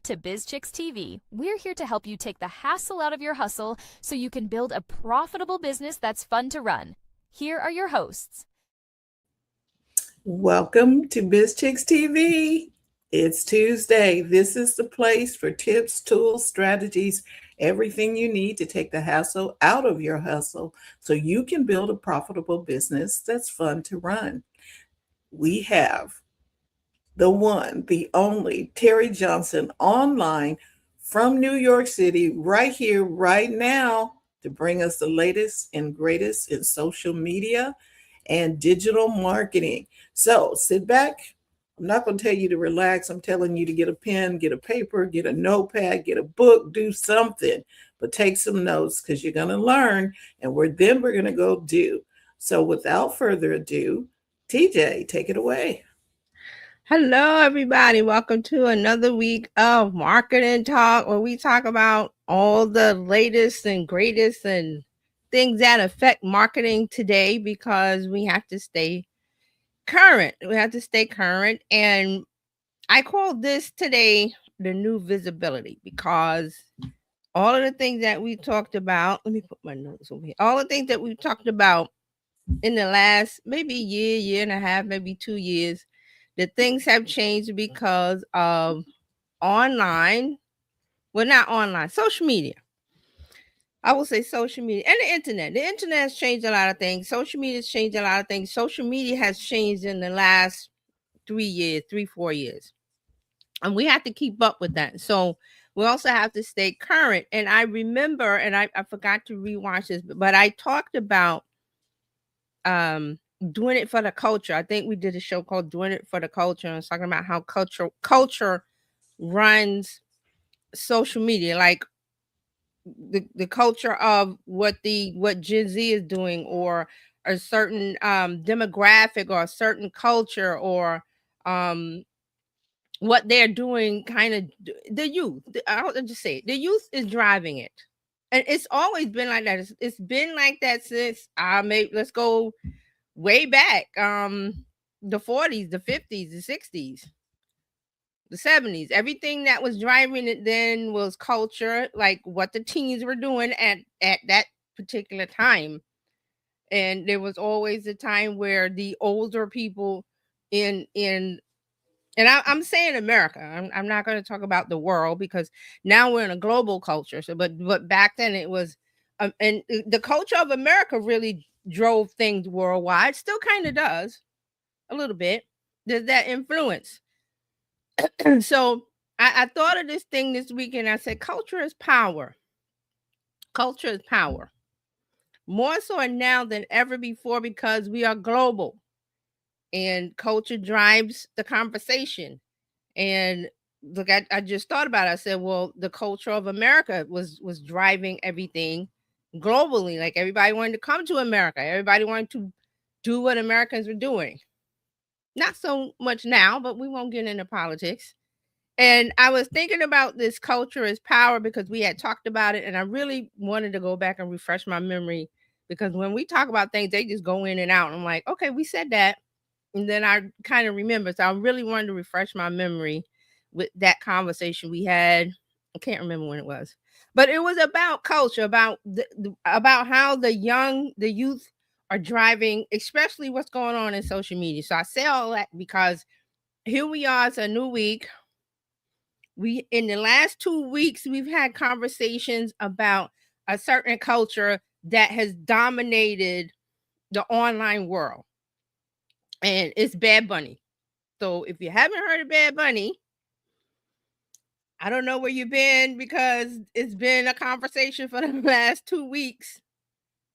to Bizchicks TV. We're here to help you take the hassle out of your hustle so you can build a profitable business that's fun to run. Here are your hosts. Welcome to Bizchicks TV. It's Tuesday. This is the place for tips, tools, strategies, everything you need to take the hassle out of your hustle so you can build a profitable business that's fun to run. We have the one, the only Terry Johnson online from New York City, right here, right now, to bring us the latest and greatest in social media and digital marketing. So sit back. I'm not going to tell you to relax. I'm telling you to get a pen, get a paper, get a notepad, get a book, do something, but take some notes because you're going to learn and we're going to go do. So without further ado, TJ, take it away. Hello, everybody. Welcome to another week of Marketing Talk, where we talk about all the latest and greatest and things that affect marketing today because we have to stay current. And I call this today the new visibility because all of the things that we talked about, let me put my notes over here. All the things that we've talked about in the last maybe year and a half, maybe 2 years, that things have changed because of social media. I will say social media and the internet. The internet has changed a lot of things. Social media has changed a lot of things. Social media has changed in the last 4 years. And we have to keep up with that. So we also have to stay current. And I remember, and I forgot to rewatch this, but I talked about doing it for the culture. I think we did a show called Doing It for the Culture. And I was talking about how culture runs social media, like the culture of what Gen Z is doing, or a certain demographic, or a certain culture, or what they're doing. Kind of the youth. I'll just say it, the youth is driving it, and it's always been like that. It's been like that since let's go way back, the 40s, the 50s, the 60s, the 70s. Everything that was driving it then was culture, like what the teens were doing at that particular time. And there was always a time where the older people I'm saying America. I'm not going to talk about the world because now we're in a global culture. So, but back then it was, and the culture of America really drove things worldwide. Still kind of does a little bit. There's that influence. So I thought of this thing this weekend. I said, culture is power. Culture is power. More so now than ever before because we are global, and culture drives the conversation. And look, I just thought about it. I said, well, the culture of America was driving everything globally. Like everybody wanted to come to America. Everybody wanted to do what Americans were doing. Not so much now, but we won't get into politics. And I was thinking about this culture as power because we had talked about it. And I really wanted to go back and refresh my memory because when we talk about things, they just go in and out. And I'm like, okay, we said that. And then I kind of remember. So I really wanted to refresh my memory with that conversation we had. I can't remember when it was, but it was about culture, about about how the youth are driving, especially what's going on in social media. So I say all that because here we are. It's a new week. In the last 2 weeks, we've had conversations about a certain culture that has dominated the online world. And it's Bad Bunny. So if you haven't heard of Bad Bunny, I don't know where you've been because it's been a conversation for the last 2 weeks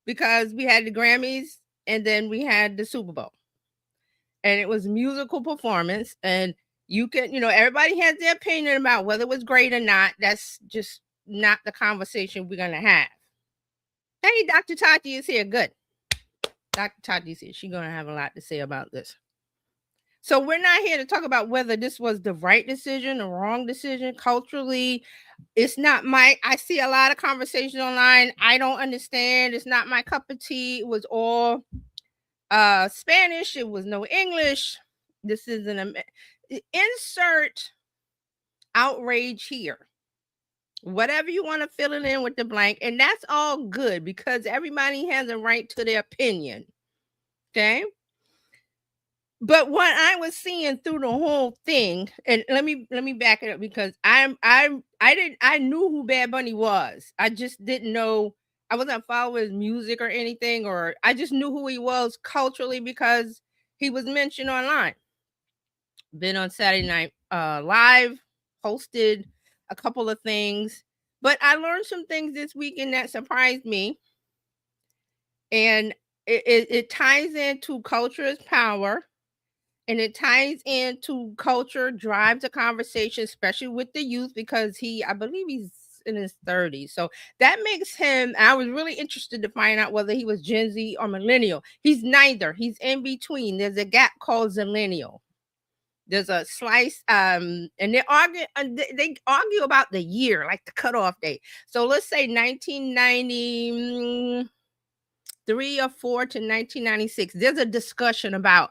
because we had the Grammys and then we had the Super Bowl. And it was musical performance. And you can, everybody has their opinion about whether it was great or not. That's just not the conversation we're going to have. Hey, Dr. Tati is here. Good. Dr. Tati's here. She's going to have a lot to say about this. So we're not here to talk about whether this was the right decision or wrong decision culturally. It's not I see a lot of conversations online. I don't understand. It's not my cup of tea. It was all Spanish. It was no English. This is insert outrage here. Whatever you want to fill it in with the blank, and that's all good because everybody has a right to their opinion. Okay. But what I was seeing through the whole thing, and let me back it up because I knew who Bad Bunny was. I just didn't know, I wasn't following his music or anything, or I just knew who he was culturally because he was mentioned online. Been on Saturday Night Live, hosted a couple of things, but I learned some things this weekend that surprised me, and it ties into culture is power. And it ties into culture, drives a conversation, especially with the youth, because I believe he's in his 30s. So that makes him, I was really interested to find out whether he was Gen Z or millennial. He's neither. He's in between. There's a gap called zillennial. There's a slice, and they argue about the year, like the cutoff date. So let's say 1993 or 4 to 1996. There's a discussion about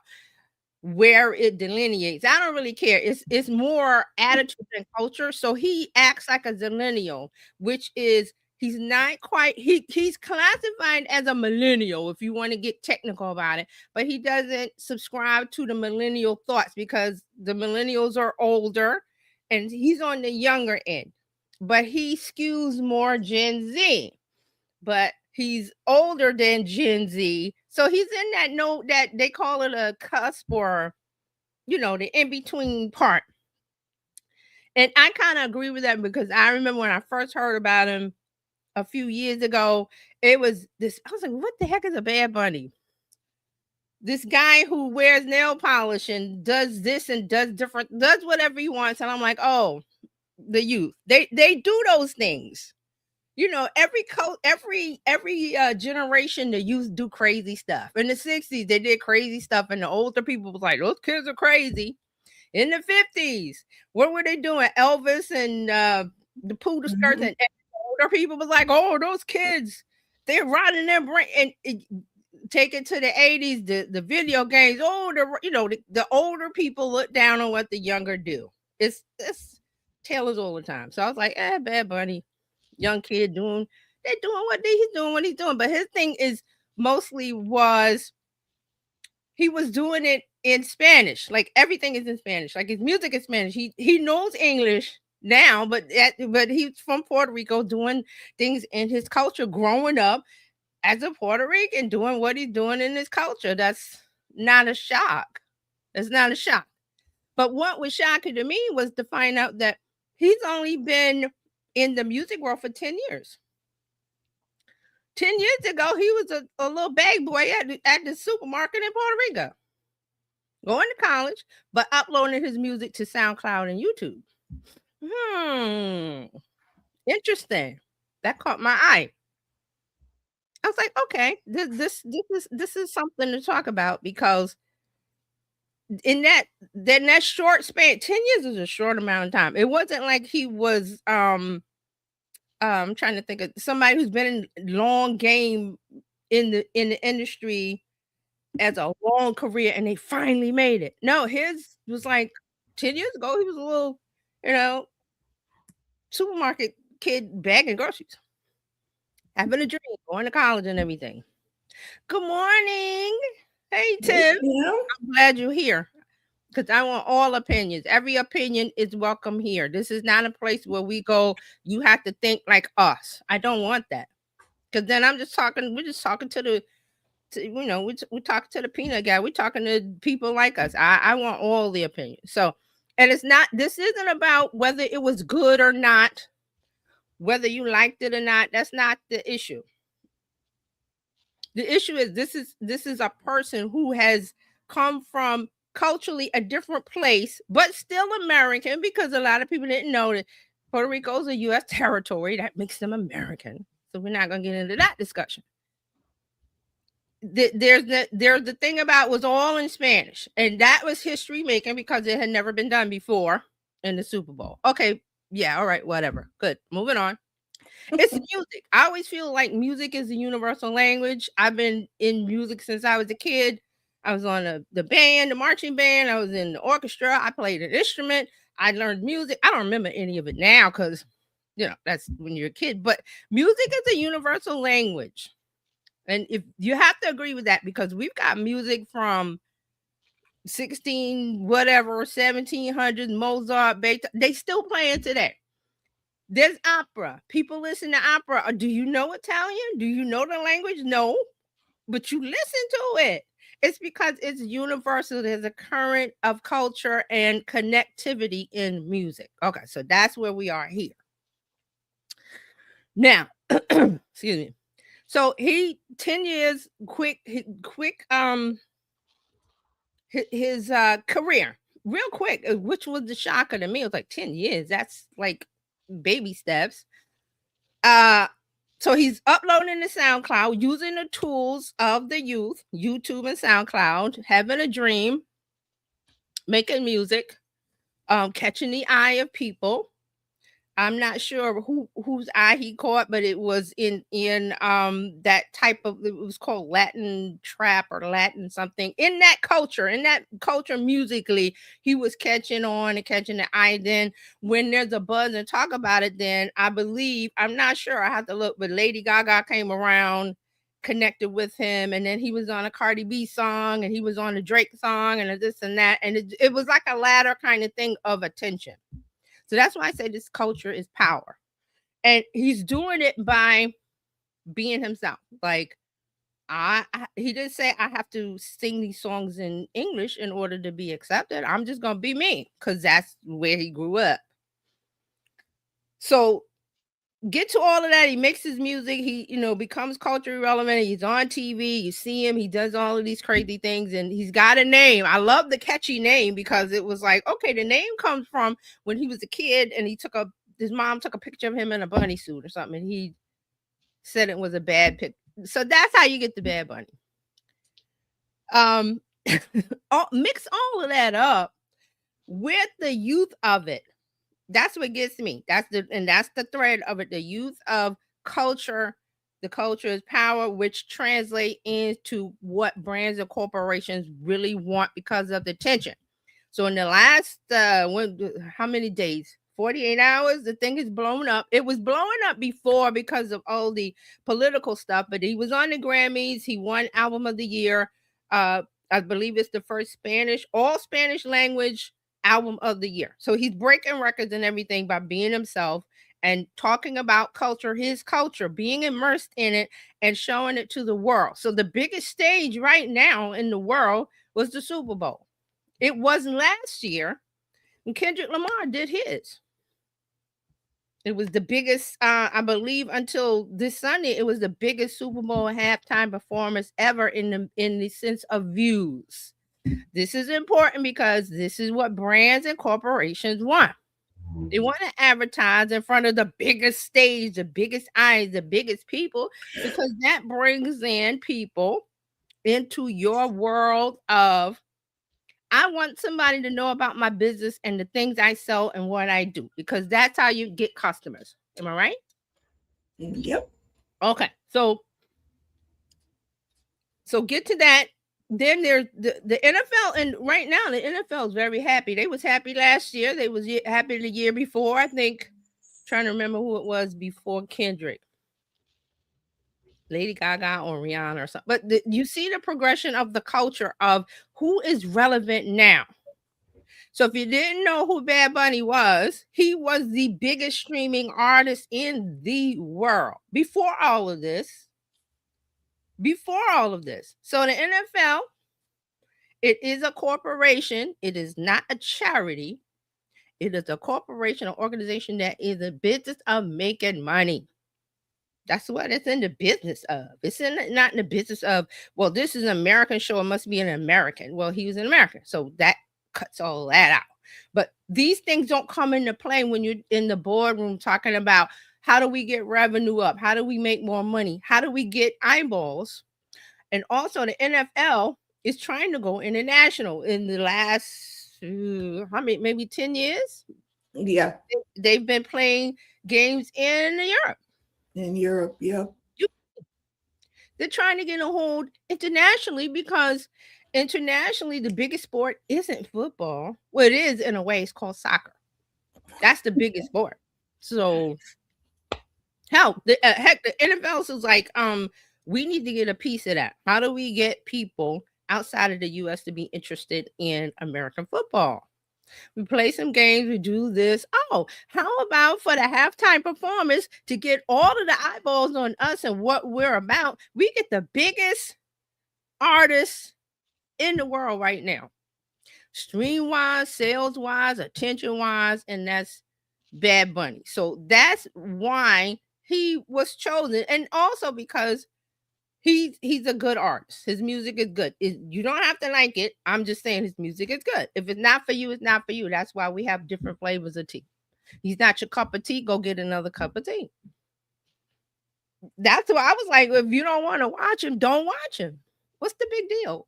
where it delineates. I don't really care. It's more attitude and culture. So he acts like a zillennial, which is he's not quite he's classified as a millennial if you want to get technical about it, but he doesn't subscribe to the millennial thoughts because the millennials are older and he's on the younger end. But he skews more Gen Z. But he's older than Gen Z. So he's in that note that they call it a cusp, or, the in-between part. And I kind of agree with that because I remember when I first heard about him a few years ago, it was this, I was like, what the heck is a Bad Bunny? This guy who wears nail polish and does this and does whatever he wants. And I'm like, oh, the youth, they do those things. Every generation, the youth do crazy stuff. In the 60s, they did crazy stuff, and the older people was like, those kids are crazy. In the 50s, what were they doing? Elvis and the poodle skirts, and older people was like, oh, those kids, they're rotting their brain. And take it to the 80s, the video games. Oh, the older people look down on what the younger do. It's tailors all the time. So I was like, Bad Bunny. Young kid doing what he's doing. But his thing is mostly he was doing it in Spanish. Like everything is in Spanish. Like his music is Spanish. He knows English now, but he's from Puerto Rico doing things in his culture, growing up as a Puerto Rican, doing what he's doing in his culture. That's not a shock. That's not a shock. But what was shocking to me was to find out that he's only been in the music world for 10 years. 10 years ago, he was a little bag boy at the supermarket in Puerto Rico, going to college, but uploading his music to SoundCloud and YouTube. Interesting. That caught my eye. I was like, okay, this is something to talk about, because in that short span, 10 years is a short amount of time. It wasn't like he was I'm trying to think of somebody who's been in long game in the industry as a long career and they finally made it. No, his was like 10 years ago. He was a little, supermarket kid bagging groceries, having a dream, going to college and everything. Good morning. Hey, Tim. I'm glad you're here, because I want all opinions. Every opinion is welcome here. This is not a place where we go, you have to think like us. I don't want that, because then we're just talking to we're talking to the peanut guy. We're talking to people like us. I want all the opinions. So, and this isn't about whether it was good or not, whether you liked it or not. That's not the issue. The issue is this is a person who has come from culturally a different place, but still American, because a lot of people didn't know that Puerto Rico is a U.S. territory. That makes them American. So we're not going to get into that discussion. There's the thing about was all in Spanish, and that was history making because it had never been done before in the Super Bowl. Okay, yeah, all right, whatever. Good. Moving on. It's music. I always feel like music is a universal language. I've been in music since I was a kid. I was on the band, the marching band. I was in the orchestra. I played an instrument. I learned music. I don't remember any of it now because, that's when you're a kid. But music is a universal language. And if you have to agree with that, because we've got music from 16, whatever, 1700s, Mozart, Beethoven, they still playing today. There's opera. People listen to opera. Do you know Italian? Do you know the language? No, but you listen to it. It's because it's universal. There's a current of culture and connectivity in music. Okay, so that's where we are here. Now, excuse me. So he 10 years quick his career real quick, which was the shocker to me. It was like 10 years. That's like baby steps. So he's uploading to SoundCloud using the tools of the youth, YouTube and SoundCloud, having a dream, making music, catching the eye of people. I'm not sure whose eye he caught, but it was in that type of, it was called Latin trap or Latin something. In that culture musically, he was catching on and catching the eye. Then when there's a buzz and talk about it, then I believe, I'm not sure, I have to look, but Lady Gaga came around, connected with him, and then he was on a Cardi B song and he was on a Drake song and this and that, and it was like a ladder kind of thing of attention. So that's why I say this culture is power. And he's doing it by being himself. Like, he didn't say I have to sing these songs in English in order to be accepted. I'm just going to be me because that's where he grew up. So get to all of that. He makes his music. He, becomes culturally relevant. He's on TV. You see him. He does all of these crazy things, and he's got a name. I love the catchy name because it was like, okay, the name comes from when he was a kid, and his mom took a picture of him in a bunny suit or something, and he said it was a bad picture. So that's how you get the Bad Bunny. Mix all of that up with the youth of it. That's what gets me. That's the thread of it. The youth of culture. The culture is power, which translate into what brands and corporations really want because of the tension. So in the last how many days? 48 hours, the thing is blown up. It was blowing up before because of all the political stuff, but he was on the Grammys. He won Album of the Year. I believe it's the first all Spanish language Album of the Year. So he's breaking records and everything by being himself and talking about culture, his culture, being immersed in it and showing it to the world. So the biggest stage right now in the world was the Super Bowl. It wasn't last year when Kendrick Lamar did his. It was the biggest, I believe, until this Sunday, it was the biggest Super Bowl halftime performance ever in the sense of views. This is important because this is what brands and corporations want. They want to advertise in front of the biggest stage, the biggest eyes, the biggest people, because that brings in people into your world of, I want somebody to know about my business and the things I sell and what I do, because that's how you get customers. Am I right? Yep. Okay. So get to that. Then there's the NFL, and right now the NFL is very happy. They was happy last year. They was happy the year before. I think, trying to remember who it was before Kendrick. Lady Gaga or Rihanna or something. But you see the progression of the culture of who is relevant now. So if you didn't know who Bad Bunny was, he was the biggest streaming artist in the world before all of this. So the NFL, it is a corporation. It is not a charity. It is a corporation, an organization that is a business of making money. That's what it's in the business of. It's not in the business of, well, this is an American show. It must be an American. Well, he was an American. So that cuts all that out. But these things don't come into play when you're in the boardroom talking about how do we get revenue up? How do we make more money? How do we get eyeballs? And also the NFL is trying to go international in the last, maybe 10 years? Yeah. They've been playing games in Europe. In Europe, yep. They're trying to get a hold internationally because internationally the biggest sport isn't football. Well, it is in a way. It's called soccer. That's the biggest sport. So hell, heck, the NFL is like, we need to get a piece of that. How do we get people outside of the U.S. to be interested in American football? We play some games, we do this. Oh, how about for the halftime performance to get all of the eyeballs on us and what we're about? We get the biggest artists in the world right now, stream wise, sales wise, attention wise, and that's Bad Bunny. So that's why he was chosen, and also because he's a good artist. His music is good. You don't have to like it. I'm just saying his music is good. If it's not for you, it's not for you. That's why we have different flavors of tea. He's not your cup of tea. Go get another cup of tea. That's why I was like, if you don't want to watch him, don't watch him. What's the big deal?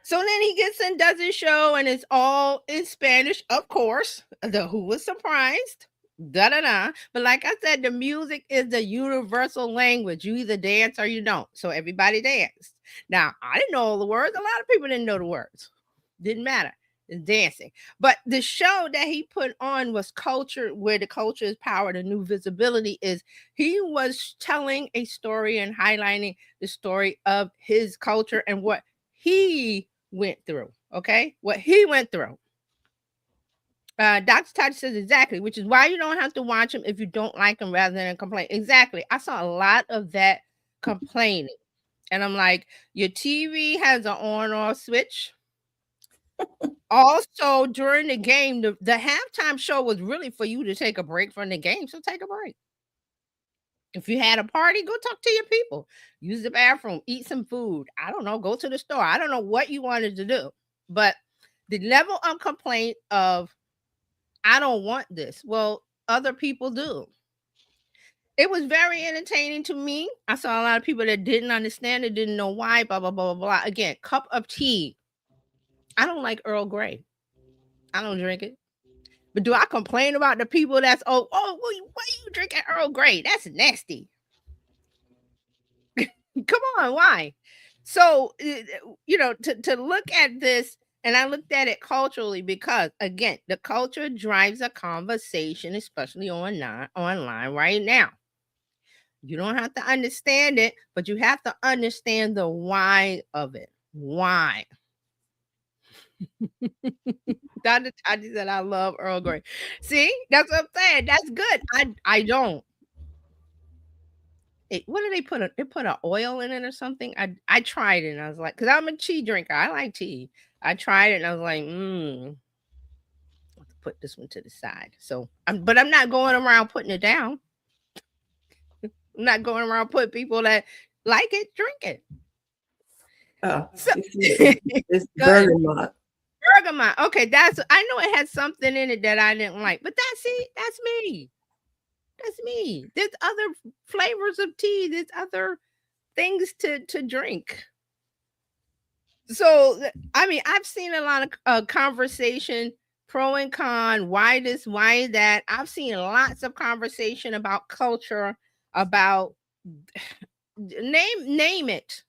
So then he gets and does his show, and it's all in Spanish, of course. Who was surprised? Da-da-da. But like I said, the music is the universal language. You either dance or you don't. So everybody danced. Now, I didn't know all the words. A lot of people didn't know the words. Didn't matter. It's dancing. But the show that he put on was Culture, where the culture is power, the new visibility is. He was telling a story and highlighting the story of his culture and what he went through. Okay? What he went through. Dr. Tati says exactly, which is why you don't have to watch him if you don't like him rather than complain. Exactly. I saw a lot of that complaining. And I'm like, your TV has an on-off switch. Also, during the game, the halftime show was really for you to take a break from the game. So take a break. If you had a party, go talk to your people. Use the bathroom, eat some food. I don't know, go to the store. I don't know what you wanted to do. But the level of complaint of, I don't want this. Well, other people do. It was very entertaining to me. I saw a lot of people that didn't understand it, didn't know why, blah, blah, blah, blah, blah. Again, cup of tea. I don't like Earl Grey. I don't drink it. But do I complain about the people that's, well, why are you drinking Earl Grey? That's nasty. Come on, why? So, to look at this, and I looked at it culturally because, again, the culture drives a conversation, especially online right now. You don't have to understand it, but you have to understand the why of it. Why? Dr. Tati said, I love Earl Grey. See, that's what I'm saying. That's good. I don't. What did they put? They put an oil in it or something. I tried it and I was like, because I'm a tea drinker. I like tea. I tried it and I was like, let's put this one to the side. So, but I'm not going around putting it down. I'm not going around putting people that like it, drink it. Oh, so, it's bergamot. Bergamot. Okay, I know it had something in it that I didn't like, but that's me. That's me. There's other flavors of tea. There's other things to drink. So, I mean, I've seen a lot of conversation, pro and con, why this, why that. I've seen lots of conversation about culture, about name it.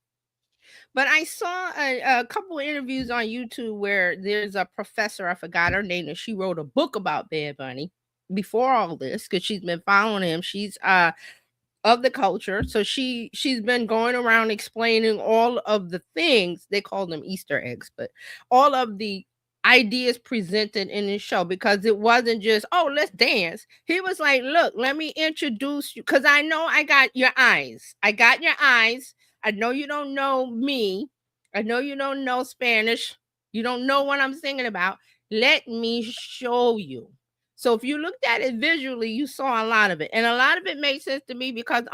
But I saw a couple of interviews on YouTube where there's a professor, I forgot her name, and she wrote a book about Bad Bunny before all this because she's been following him. She's of the culture, so she's been going around explaining all of the things, they call them Easter eggs, but all of the ideas presented in his show, because it wasn't just, oh, let's dance. He was like, look, let me introduce you, because I know I got your eyes. I know you don't know me. I know you don't know Spanish. You don't know what I'm singing about. Let me show you. So if you looked at it visually, you saw a lot of it. And a lot of it made sense to me because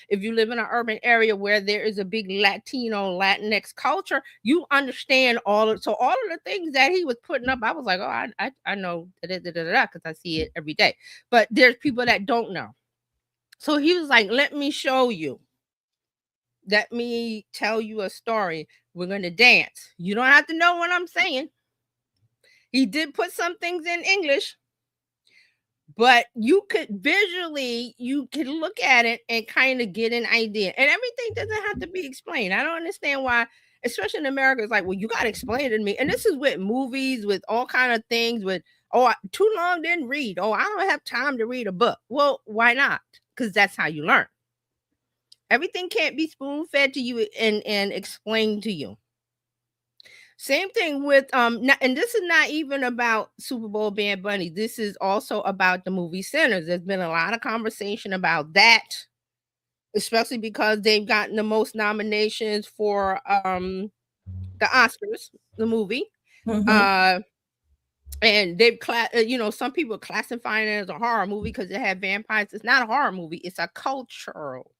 if you live in an urban area where there is a big Latino, Latinx culture, you understand all of the things that he was putting up. I was like, oh, I know because I see it every day. But there's people that don't know. So he was like, let me show you. Let me tell you a story. We're going to dance. You don't have to know what I'm saying. He did put some things in English, but you could look at it and kind of get an idea. And everything doesn't have to be explained. I don't understand why, especially in America, it's like, well, you got to explain it to me. And this is with movies, with all kind of things, with Oh, too long didn't read. Oh, I don't have time to read a book. Well, why not? Because that's how you learn. Everything can't be spoon fed to you and explained to you. Same thing with and this is not even about Super Bowl Bad Bunny. This is also about the movie Sinners. There's been a lot of conversation about that, especially because they've gotten the most nominations for the Oscars, the movie. Mhm. And they've some people classify it as a horror movie because it had vampires. It's not a horror movie. It's a cultural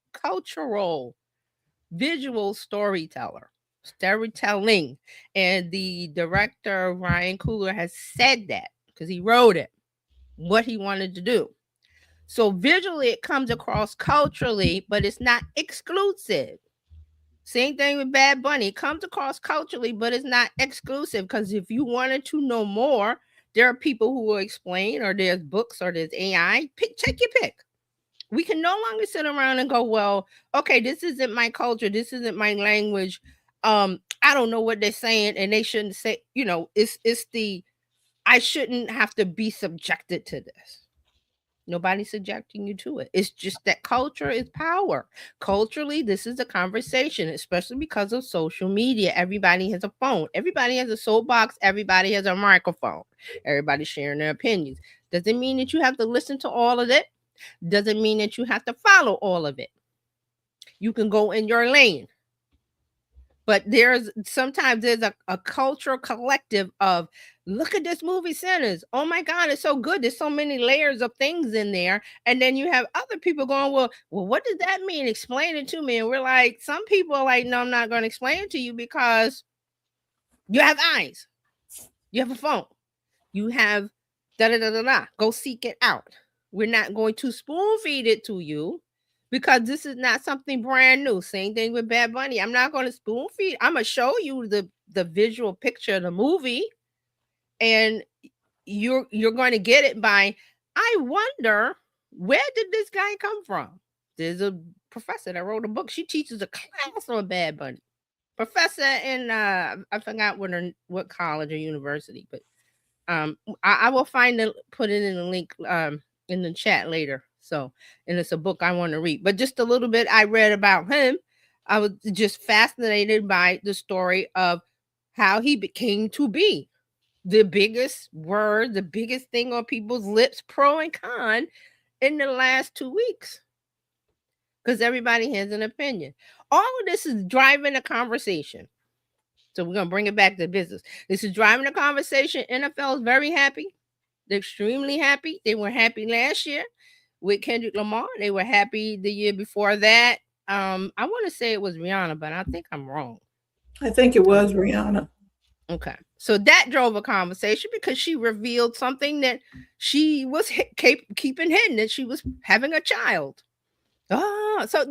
visual storytelling. And the director Ryan Coogler has said that because he wrote it, what he wanted to do. So visually it comes across culturally, but it's not exclusive. Same thing with Bad Bunny. It comes across culturally, but it's not exclusive, because if you wanted to know more, there are people who will explain, or there's books, or there's AI. Take your pick. We can no longer sit around and go, well, okay, this isn't my culture, this isn't my language. I don't know what they're saying, and they shouldn't say, it's the I shouldn't have to be subjected to this. Nobody's subjecting you to it. It's just that culture is power. Culturally, this is a conversation, especially because of social media. Everybody has a phone. Everybody has a soapbox. Everybody has a microphone. Everybody's sharing their opinions. Doesn't mean that you have to listen to all of it. Doesn't mean that you have to follow all of it. You can go in your lane. But sometimes there's a cultural collective of, look at this movie Sinners. Oh my God, it's so good. There's so many layers of things in there. And then you have other people going, well, what does that mean? Explain it to me. And we're like, some people are like, no, I'm not going to explain it to you because you have eyes. You have a phone. You have da-da-da-da-da. Go seek it out. We're not going to spoon feed it to you, because this is not something brand new. Same thing with Bad Bunny. I'm not going to spoon feed. I'm going to show you the visual picture of the movie, and you're going to get it by, I wonder, where did this guy come from? There's a professor that wrote a book. She teaches a class on Bad Bunny. Professor in I forgot what college or university, but I will put it in the link in the chat later. So, and it's a book I want to read. But just a little bit I read about him. I was just fascinated by the story of how he became to be the biggest word, the biggest thing on people's lips, pro and con, in the last 2 weeks. Because everybody has an opinion. All of this is driving a conversation. So we're going to bring it back to business. This is driving a conversation. NFL is very happy. They're extremely happy. They were happy last year with Kendrick Lamar. They were happy the year before that. I want to say it was Rihanna, but I think I'm wrong. I think it was Rihanna. Okay. So that drove a conversation because she revealed something that she was keeping hidden, that she was having a child. Oh, so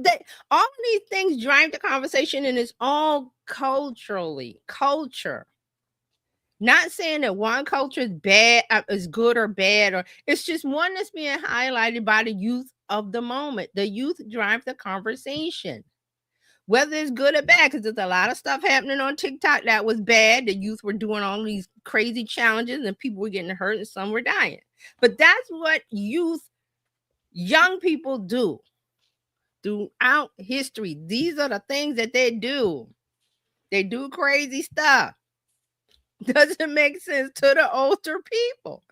all of these things drive the conversation, and it's all culture. Not saying that one culture is bad, is good or bad, or it's just one that's being highlighted by the youth of the moment. The youth drive the conversation, whether it's good or bad, because there's a lot of stuff happening on TikTok that was bad. The youth were doing all these crazy challenges, and people were getting hurt, and some were dying. But that's what young people do throughout history. These are the things that they do. They do crazy stuff. Doesn't make sense to the older people.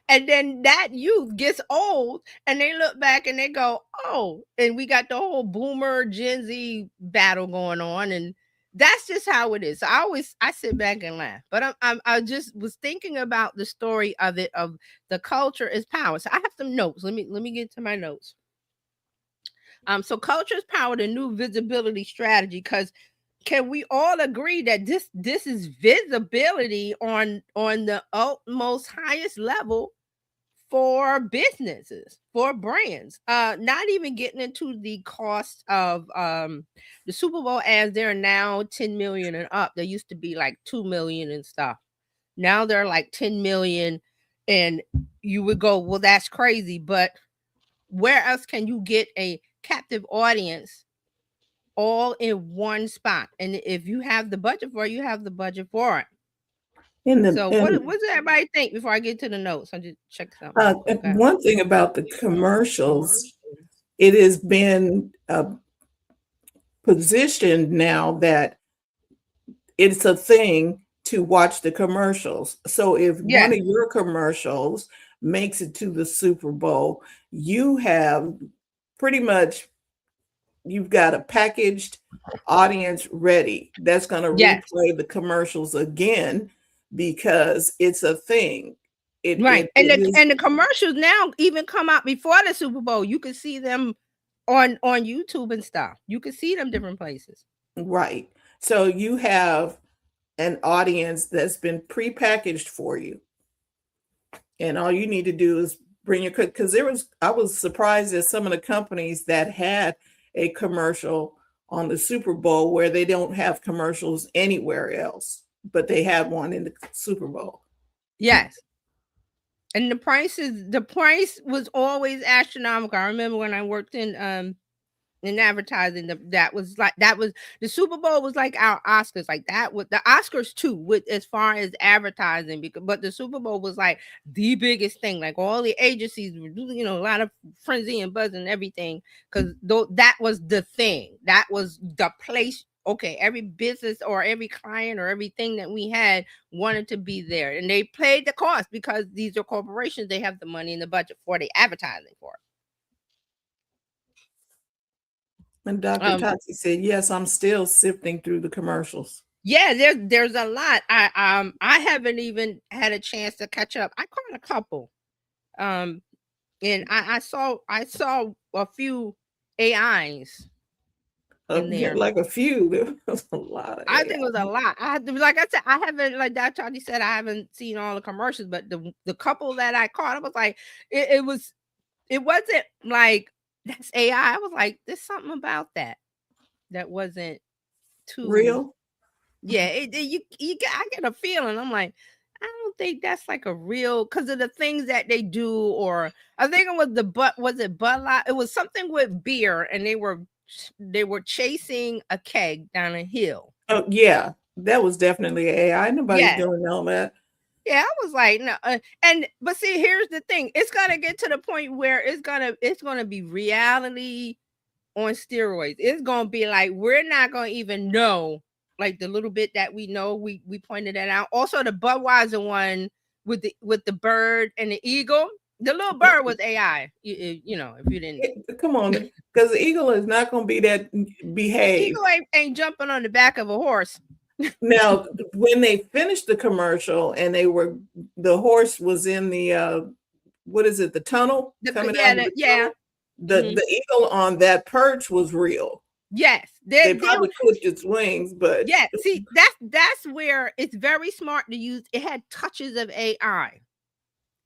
And then that youth gets old, and they look back and they go, oh, and we got the whole boomer Gen Z battle going on. And that's just how it is. So I sit back and laugh, but I just was thinking about the story of it, of the culture is power. So I have some notes. Let me get to my notes. So culture is power, the new visibility strategy, because can we all agree that this is visibility on the utmost highest level for businesses, for brands? Not even getting into the cost of the Super Bowl ads. They're now 10 million and up. They used to be like 2 million and stuff. Now they're like 10 million, and you would go, well, that's crazy. But where else can you get a captive audience all in one spot? And if you have the budget for it, you have the budget for it. So what does everybody think before I get to the notes? I just check something. Okay. One thing about the commercials, it has been positioned now that it's a thing to watch the commercials. So if one of your commercials makes it to the Super Bowl, you have pretty much, you've got a packaged audience ready that's going to replay the commercials again because it's a thing. Right. And the commercials now even come out before the Super Bowl. You can see them on YouTube and stuff. You can see them different places. Right. So you have an audience that's been prepackaged for you. And all you need to do is bring your, because I was surprised at some of the companies that had a commercial on the Super Bowl where they don't have commercials anywhere else, but they have one in the Super Bowl. Yes. And the price was always astronomical. I remember when I worked in advertising, that was the Super Bowl was like our Oscars, like that with the Oscars too, with as far as advertising, but the Super Bowl was like the biggest thing. Like all the agencies were doing, a lot of frenzy and buzz and everything, because that was the thing, that was the place. Okay, every business or every client or everything that we had wanted to be there, and they paid the cost because these are corporations. They have the money in the budget for the advertising for it. And Dr. Tati said, yes, I'm still sifting through the commercials. Yeah, there's a lot. I haven't even had a chance to catch up. I caught a couple. And I saw a few AIs in there. Like a few. There was a lot of AI. I think it was a lot. Like I said, I haven't, like Dr. Tati said, I haven't seen all the commercials, but the couple that I caught, I was like, it wasn't like that's AI. I was like, there's something about that wasn't too real. Yeah, I get a feeling. I'm like, I don't think that's like a real, because of the things that they do. Or I think it was it Bud Light? It was something with beer, and they were chasing a keg down a hill. Oh yeah, that was definitely AI. Nobody's doing all that. Yeah, I was like, no. But see, here's the thing: it's gonna get to the point where it's gonna be reality on steroids. It's gonna be like we're not gonna even know, like the little bit that we know. We pointed that out. Also, the Budweiser one with the bird and the eagle. The little bird was AI. If you didn't come on, because the eagle is not gonna be that behave. The eagle ain't jumping on the back of a horse. Now, when they finished the commercial and the horse was in the what is it, the tunnel? The eagle on that perch was real. Yes, they probably clipped its wings, but yeah, see, that's where it's very smart to use. It had touches of AI.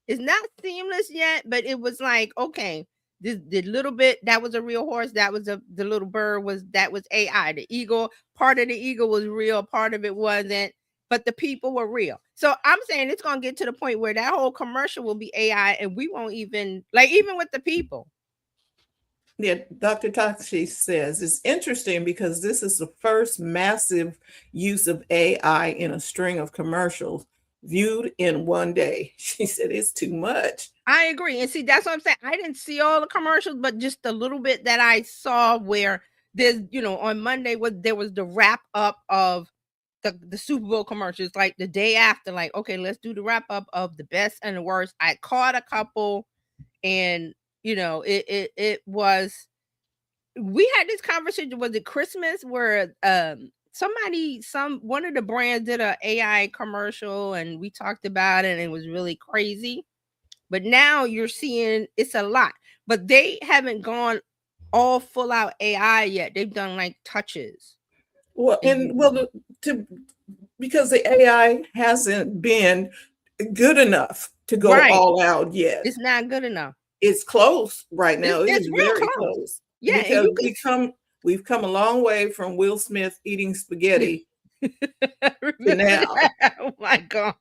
It's not seamless yet, but it was like, okay, the little bit that was a real horse, that was the little bird was AI. The eagle, part of the eagle was real, part of it wasn't, but the people were real. So I'm saying it's gonna get to the point where that whole commercial will be AI, and we won't even even with the people. Yeah, Dr. Tachi says it's interesting because this is the first massive use of AI in a string of commercials viewed in one day. She said it's too much. I agree. And see, that's what I'm saying. I didn't see all the commercials, but just a little bit that I saw where there's, on Monday there was the wrap up of the Super Bowl commercials, like the day after, like, okay, let's do the wrap up of the best and the worst. I caught a couple, and it was, we had this conversation, was it Christmas, where one of the brands did a AI commercial, and we talked about it, and it was really crazy. But now you're seeing it's a lot, but they haven't gone all full out AI yet. They've done like touches. Well, because the AI hasn't been good enough to go all out yet. It's not good enough. It's close right now. It's very close. Yeah, because we've come a long way from Will Smith eating spaghetti to now. Oh my God.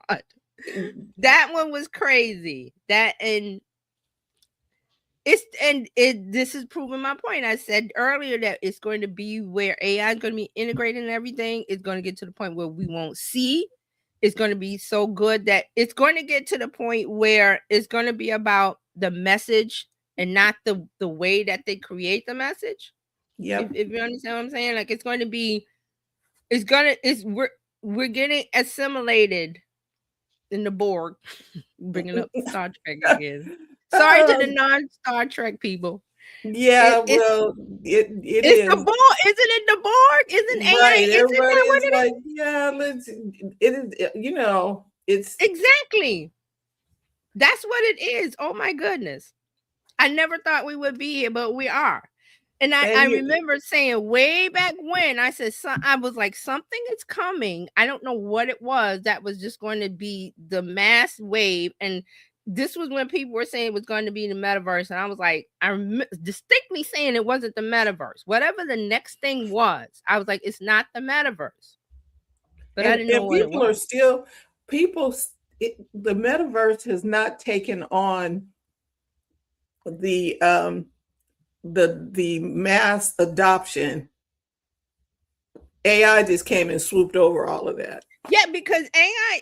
That one was crazy. This is proving my point. I said earlier that it's going to be where AI is going to be integrated in everything. It's going to get to the point where we won't see it's going to be so good that it's going to get to the point where it's going to be about the message and not the way that they create the message. Yep. If you understand what I'm saying, like it's we're getting assimilated in the Borg. Bringing up Star Trek again. Sorry to the non-Star Trek people. Yeah, it it's is. The Borg, isn't it? The Borg, isn't AI? Right. Isn't Everybody that what is it like, is? yeah, let's. It is. You know, it's exactly. That's what it is. Oh my goodness! I never thought we would be here, but we are. And I remember saying way back when I said, I was like, something is coming. I don't know what it was that was just going to be the mass wave. And this was when people were saying it was going to be the metaverse. And I was like, I'm distinctly saying it wasn't the metaverse. Whatever the next thing was, I was like, it's not the metaverse. But I didn't know what it was. People are still, the metaverse has not taken on the mass adoption. AI just came and swooped over all of that. Yeah, because AI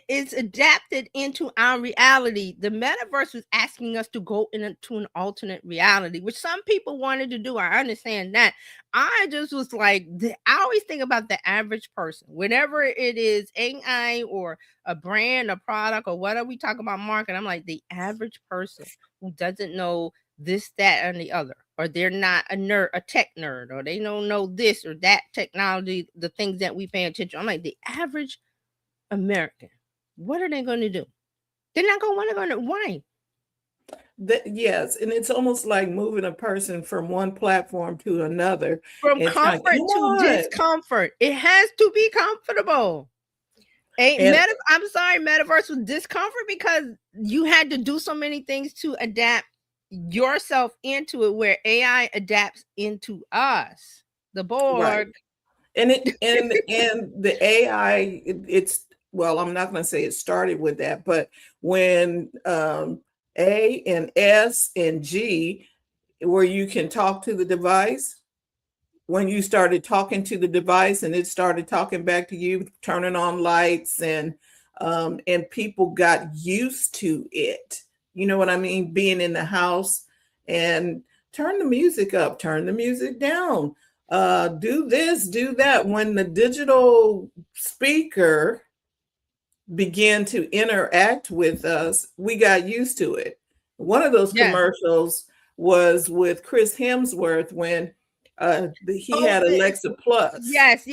is adapted into our reality. The metaverse was asking us to go into an alternate reality, which some people wanted to do. I understand that. I just was like, I always think about the average person. Whenever it is AI or a brand, a product, or whatever we talk about market, I'm like, the average person who doesn't know this, that, and the other, or they're not a tech nerd, or they don't know this or that technology, the things that we pay attention. I'm like, the average American, what are they going to do? They're not going to want to why? Yes, and it's almost like moving a person from one platform to another. From comfort to discomfort. It has to be comfortable. I'm sorry, metaverse was discomfort because you had to do so many things to adapt yourself into it, where AI adapts into us, the Borg. Right. And the AI, it's well, I'm not going to say it started with that, but when A and S and G, where you can talk to the device, when you started talking to the device and it started talking back to you, turning on lights, and people got used to it. You know what I mean? Being in the house and turn the music up, turn the music down, do this, do that. When the digital speaker began to interact with us, we got used to it. One of those commercials was with Chris Hemsworth when he had Alexa Plus. Yes.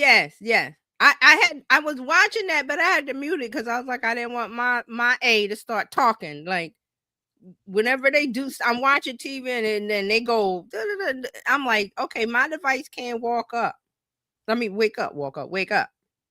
I was watching that, but I had to mute it because I was like, I didn't want my A to start talking. Like whenever they do, I'm watching TV and then they go, I'm like, okay, my device can't walk up. I mean, wake up.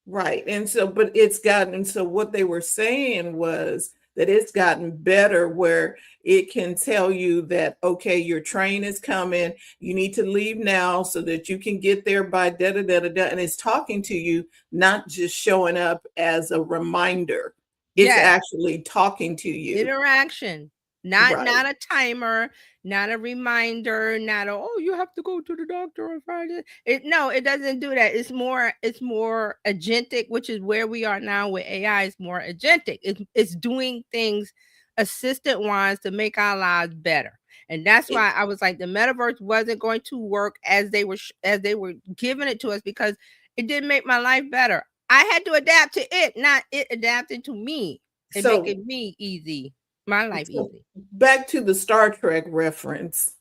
Right. And so, but it's gotten, so what they were saying was that it's gotten better where it can tell you that, okay, your train is coming, you need to leave now so that you can get there by da-da-da-da-da. And it's talking to you, not just showing up as a reminder. It's actually talking to you. Interaction. Not a timer, not a reminder, not you have to go to the doctor on Friday. No, it doesn't do that. It's more agentic, which is where we are now with AI. It's more agentic. It's doing things assistant wise to make our lives better. And that's why I was like, the metaverse wasn't going to work as they were giving it to us, because it didn't make my life better. I had to adapt to it, not it adapted to me and making me easy. My life easy. Back to the Star Trek reference.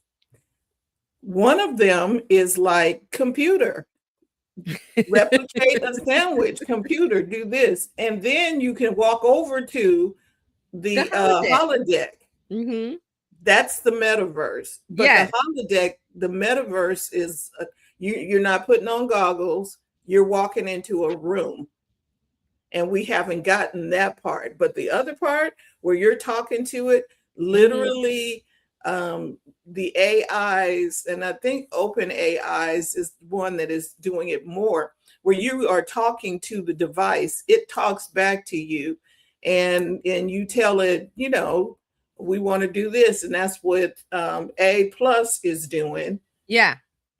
One of them is like computer. Replicate a sandwich, computer, do this. And then you can walk over to the holodeck. Mm-hmm. That's the metaverse. But the holodeck, the metaverse is, you're not putting on goggles. You're walking into a room. And we haven't gotten that part. But the other part where you're talking to it, literally, the AIs, and I think Open AIs is one that is doing it more, where you are talking to the device, it talks back to you, and you tell it, you know, we want to do this. And that's what A+ is doing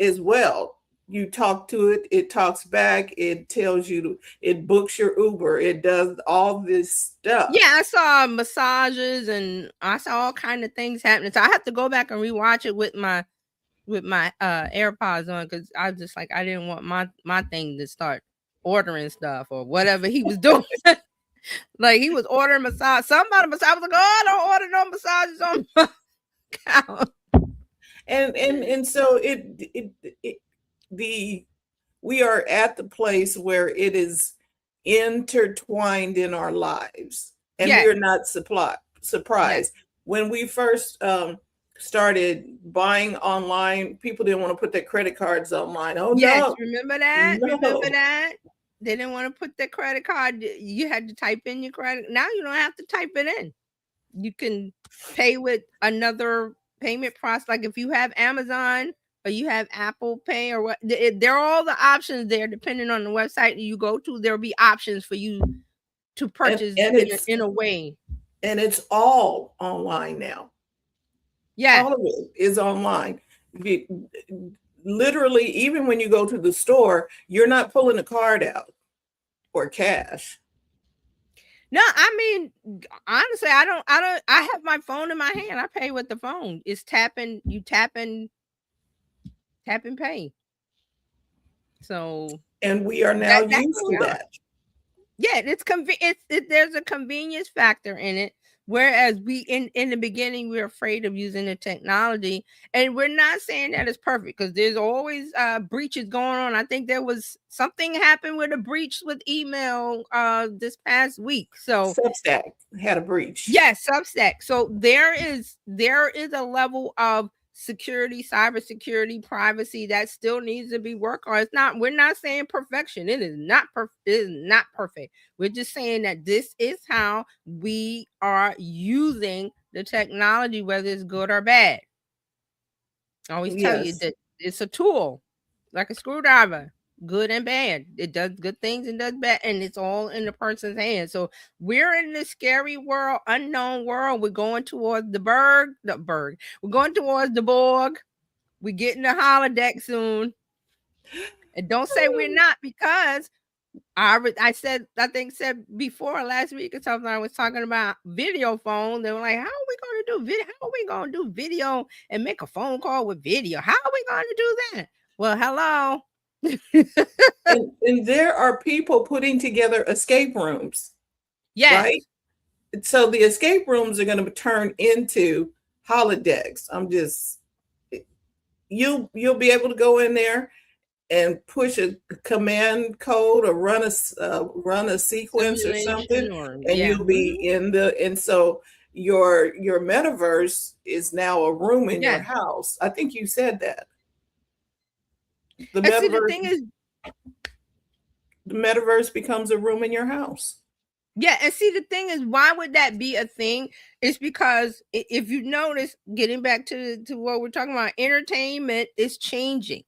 as well. you talk to it, it talks back, it tells you, it books your Uber, it does all this stuff. Yeah, I saw massages and I saw all kind of things happening. So I have to go back and rewatch it with my AirPods on, because I was just like, I didn't want my thing to start ordering stuff or whatever he was doing. Like he was ordering massage. Somebody massage. I was like, oh, I don't order no massages on my account. And so we are at the place where it is intertwined in our lives, and Yes. we're not surprised. Yes. When we first started buying online, people didn't want to put their credit cards online. Oh Yes, no, remember that? no. Remember that? They didn't want to put their credit card. You had to type in your credit. Now you don't have to type it in. You can pay with another payment process. Like if you have Amazon or you have Apple Pay or what, there are all the options there. Depending on the website you go to, there'll be options for you to purchase in a way. And it's all online now. Yeah, all of it is online. Literally, even when you go to the store, you're not pulling a card out or cash. No, I mean, honestly, I have my phone in my hand. I pay with the phone. It's tapping, you tap and pay. So, and we are now used to that. Yeah, there's a convenience factor in it. Whereas we in the beginning, we're afraid of using the technology, and we're not saying that it's perfect, because there's always breaches going on. I think there was something happened with a breach with email this past week. So Substack had a breach. Yes, Substack. So there is a level of security, cybersecurity, privacy that still needs to be worked on. We're not saying perfection. It is not perfect. We're just saying that this is how we are using the technology, whether it's good or bad. I always tell you that it's a tool, like a screwdriver, good and bad. It does good things and does bad, and it's all in the person's hands. So we're in this scary world, unknown world. We're going towards the berg. We're going towards the Borg. We're getting the holodeck soon. And don't say we're not, because I said before last week or something, I was talking about video phone. They were like, how are we going to do video? How are we going to do video and make a phone call with video? How are we going to do that? Well, hello. and there are people putting together escape rooms. Yes. Right? So the escape rooms are going to turn into holodecks. You'll be able to go in there and push a command code or run a sequence or something, and you'll be in and so your metaverse is now a room in your house. I think you said that. The metaverse becomes a room in your house. Yeah, and see, the thing is, why would that be a thing? It's because if you notice, getting back to what we're talking about, entertainment is changing.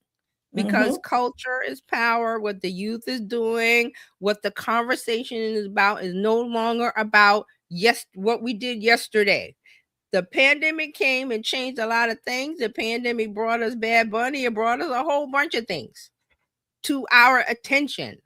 Because culture is power. What the youth is doing, what the conversation is about, is no longer about what we did yesterday. The pandemic came and changed a lot of things. The pandemic brought us Bad Bunny. It brought us a whole bunch of things to our attention.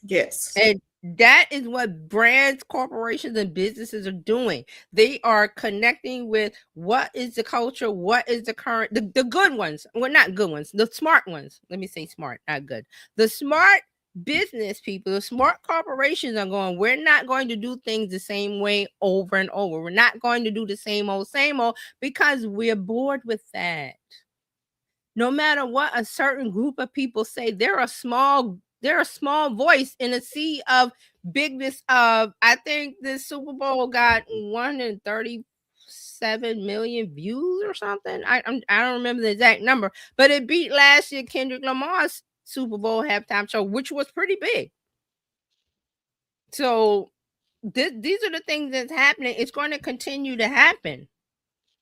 Yes. And that is what brands, corporations, and businesses are doing. They are connecting with what is the culture, what is the current, the good ones. Well, not good ones, the smart ones. Let me say smart, not good. The smart business people, the smart corporations are going, we're not going to do things the same way over and over. We're not going to do the same old, because we're bored with that. No matter what a certain group of people say, they're a small voice in a sea of bigness. Of, I think this Super Bowl got 137 million views or something. I don't remember the exact number, but it beat last year Kendrick Lamar's Super Bowl halftime show, which was pretty big. So these are the things that's happening. It's going to continue to happen.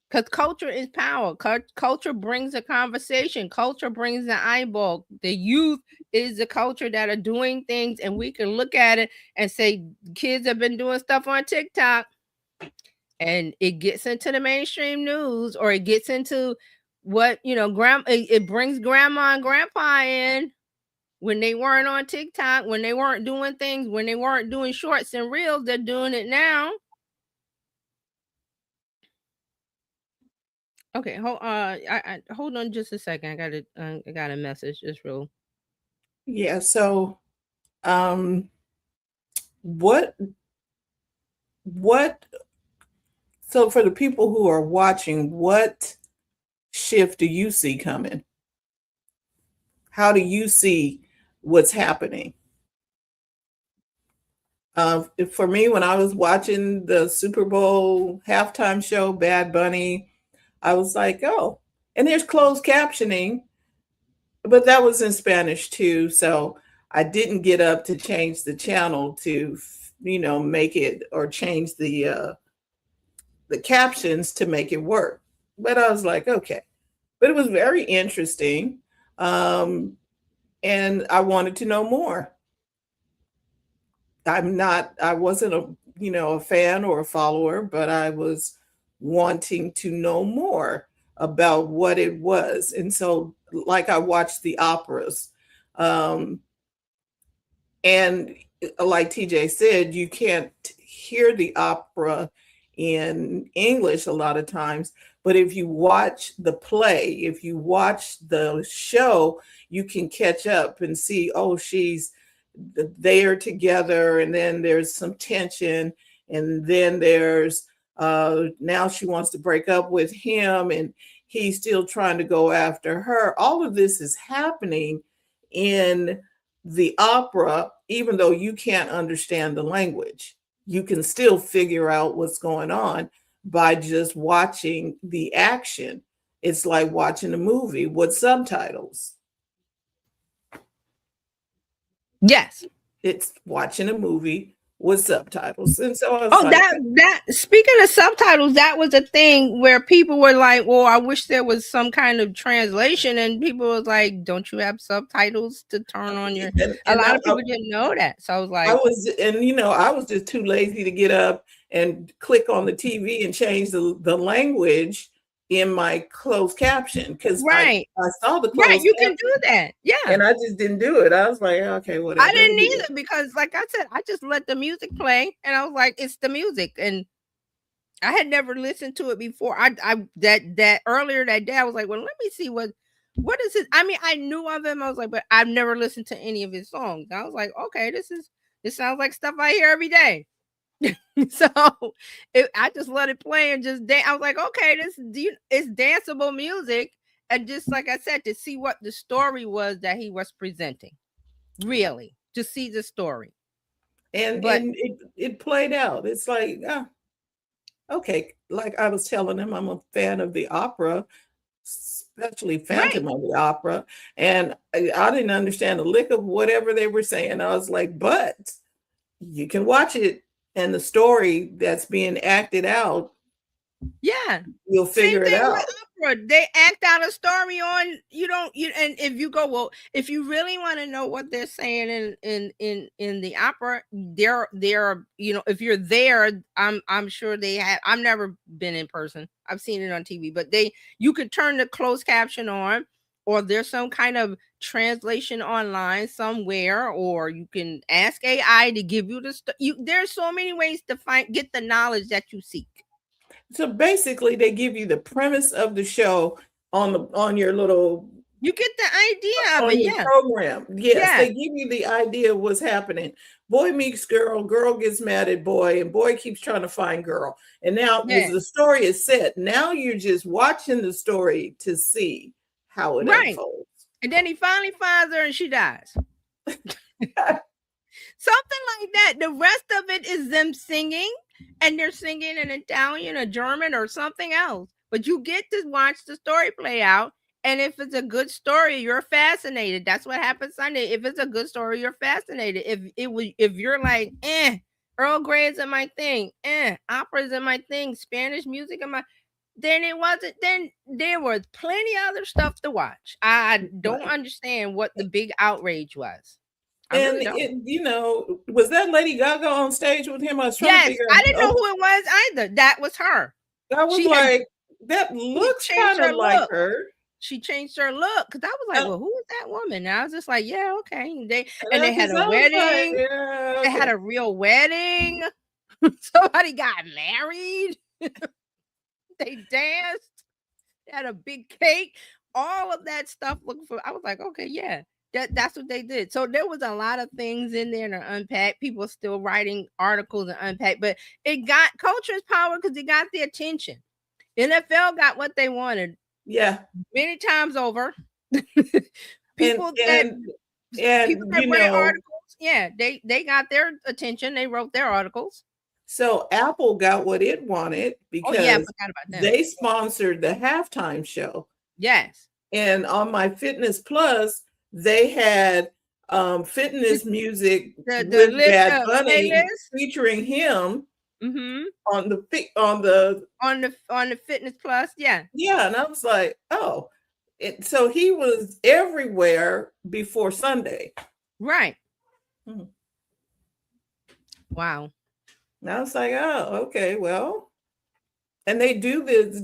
Because culture is power. Culture brings a conversation. Culture brings the eyeball. The youth is the culture that are doing things, and we can look at it and say, kids have been doing stuff on TikTok, and it gets into the mainstream news, or it gets into what, it brings grandma and grandpa in when they weren't on TikTok, when they weren't doing things, when they weren't doing shorts and reels. They're doing it now. Okay, hold on just a second. I got a message. It's real. Yeah. So, what so for the people who are watching, what shift do you see coming? How do you see what's happening? For me, when I was watching the Super Bowl halftime show, Bad Bunny, I was like, oh, and there's closed captioning, but that was in Spanish too. So I didn't get up to change the channel to, make it or change the captions to make it work. But I was like, okay. But it was very interesting. And I wanted to know more. I wasn't a fan or a follower, but I was wanting to know more about what it was. And so, like, I watched the operas. And like TJ said, you can't hear the opera in English a lot of times. But if you watch the play, if you watch the show, you can catch up and see, oh, they are together, and then there's some tension, and then there's now she wants to break up with him, and he's still trying to go after her. All of this is happening in the opera, even though you can't understand the language. You can still figure out what's going on by just watching the action. It's like watching a movie with subtitles. Yes. It's watching a movie with subtitles. And so I was that speaking of subtitles, that was a thing where people were like, well, I wish there was some kind of translation, and people was like, don't you have subtitles to turn on your a lot of people didn't know that. So I was like, I was just too lazy to get up and click on the TV and change the language in my closed caption, because I saw the closed caption. You can do that. Yeah. And I just didn't do it. I was like, okay, whatever. I didn't either, because like I said, I just let the music play, and I was like, it's the music. And I had never listened to it before. That earlier that day, I was like, well, let me see what is it? I mean, I knew of him. I was like, but I've never listened to any of his songs. I was like, okay, this sounds like stuff I hear every day. So I just let it play and just I was like, okay, it's danceable music. And just like I said, to see what the story was that he was presenting, really, to see the story. And it played out. It's like, okay, like I was telling him, I'm a fan of the opera, especially Phantom of the Opera. And I didn't understand a lick of whatever they were saying. I was like, but you can watch it, and the story that's being acted out, you'll figure it out. They act out a story on and if you go, well, if you really want to know what they're saying in the opera, they're if you're there, I'm sure they have. I've never been in person. I've seen it on TV, but you could turn the closed caption on, or there's some kind of translation online somewhere, or you can ask AI to give you there's so many ways to get the knowledge that you seek. So basically, they give you the premise of the show on your little. You get the idea of it, program. Yes, they give you the idea of what's happening. Boy meets girl, girl gets mad at boy, and boy keeps trying to find girl. And now the story is set. Now you're just watching the story to see how it unfolds. And then he finally finds her and she dies. Something like that. The rest of it is them singing, and they're singing in Italian or German or something else. But you get to watch the story play out. And if it's a good story, you're fascinated. That's what happened Sunday. If it's a good story, you're fascinated. If you're like, Earl Grey isn't my thing, opera isn't my thing, Spanish music then it wasn't. Then there was plenty of other stuff to watch. I don't understand what the big outrage was. Was that Lady Gaga on stage with him? I was trying to figure out. I didn't know who it was either. That was her. I was that looks kind of like her. She changed her look because I was like, well, who is that woman? And I was just like, yeah, okay. They had a wedding. Like, yeah, okay. They had a real wedding. Somebody got married. They danced. They had a big cake. All of that stuff looked for. I was like, okay, yeah. That's what they did. So there was a lot of things in there to unpack. People still writing articles and unpack, but it got culture's power because it got the attention. NFL got what they wanted. Yeah, many times over. people that write articles, yeah, they got their attention. They wrote their articles. So Apple got what it wanted because I forgot about that. They sponsored the halftime show. Yes. And on My Fitness Plus, they had fitness music with Bad Bunny featuring him on the Fitness Plus. Yeah. Yeah, and I was like, oh, so he was everywhere before Sunday. Right. Mm-hmm. Wow. And I was like, oh, okay, well, and they do this.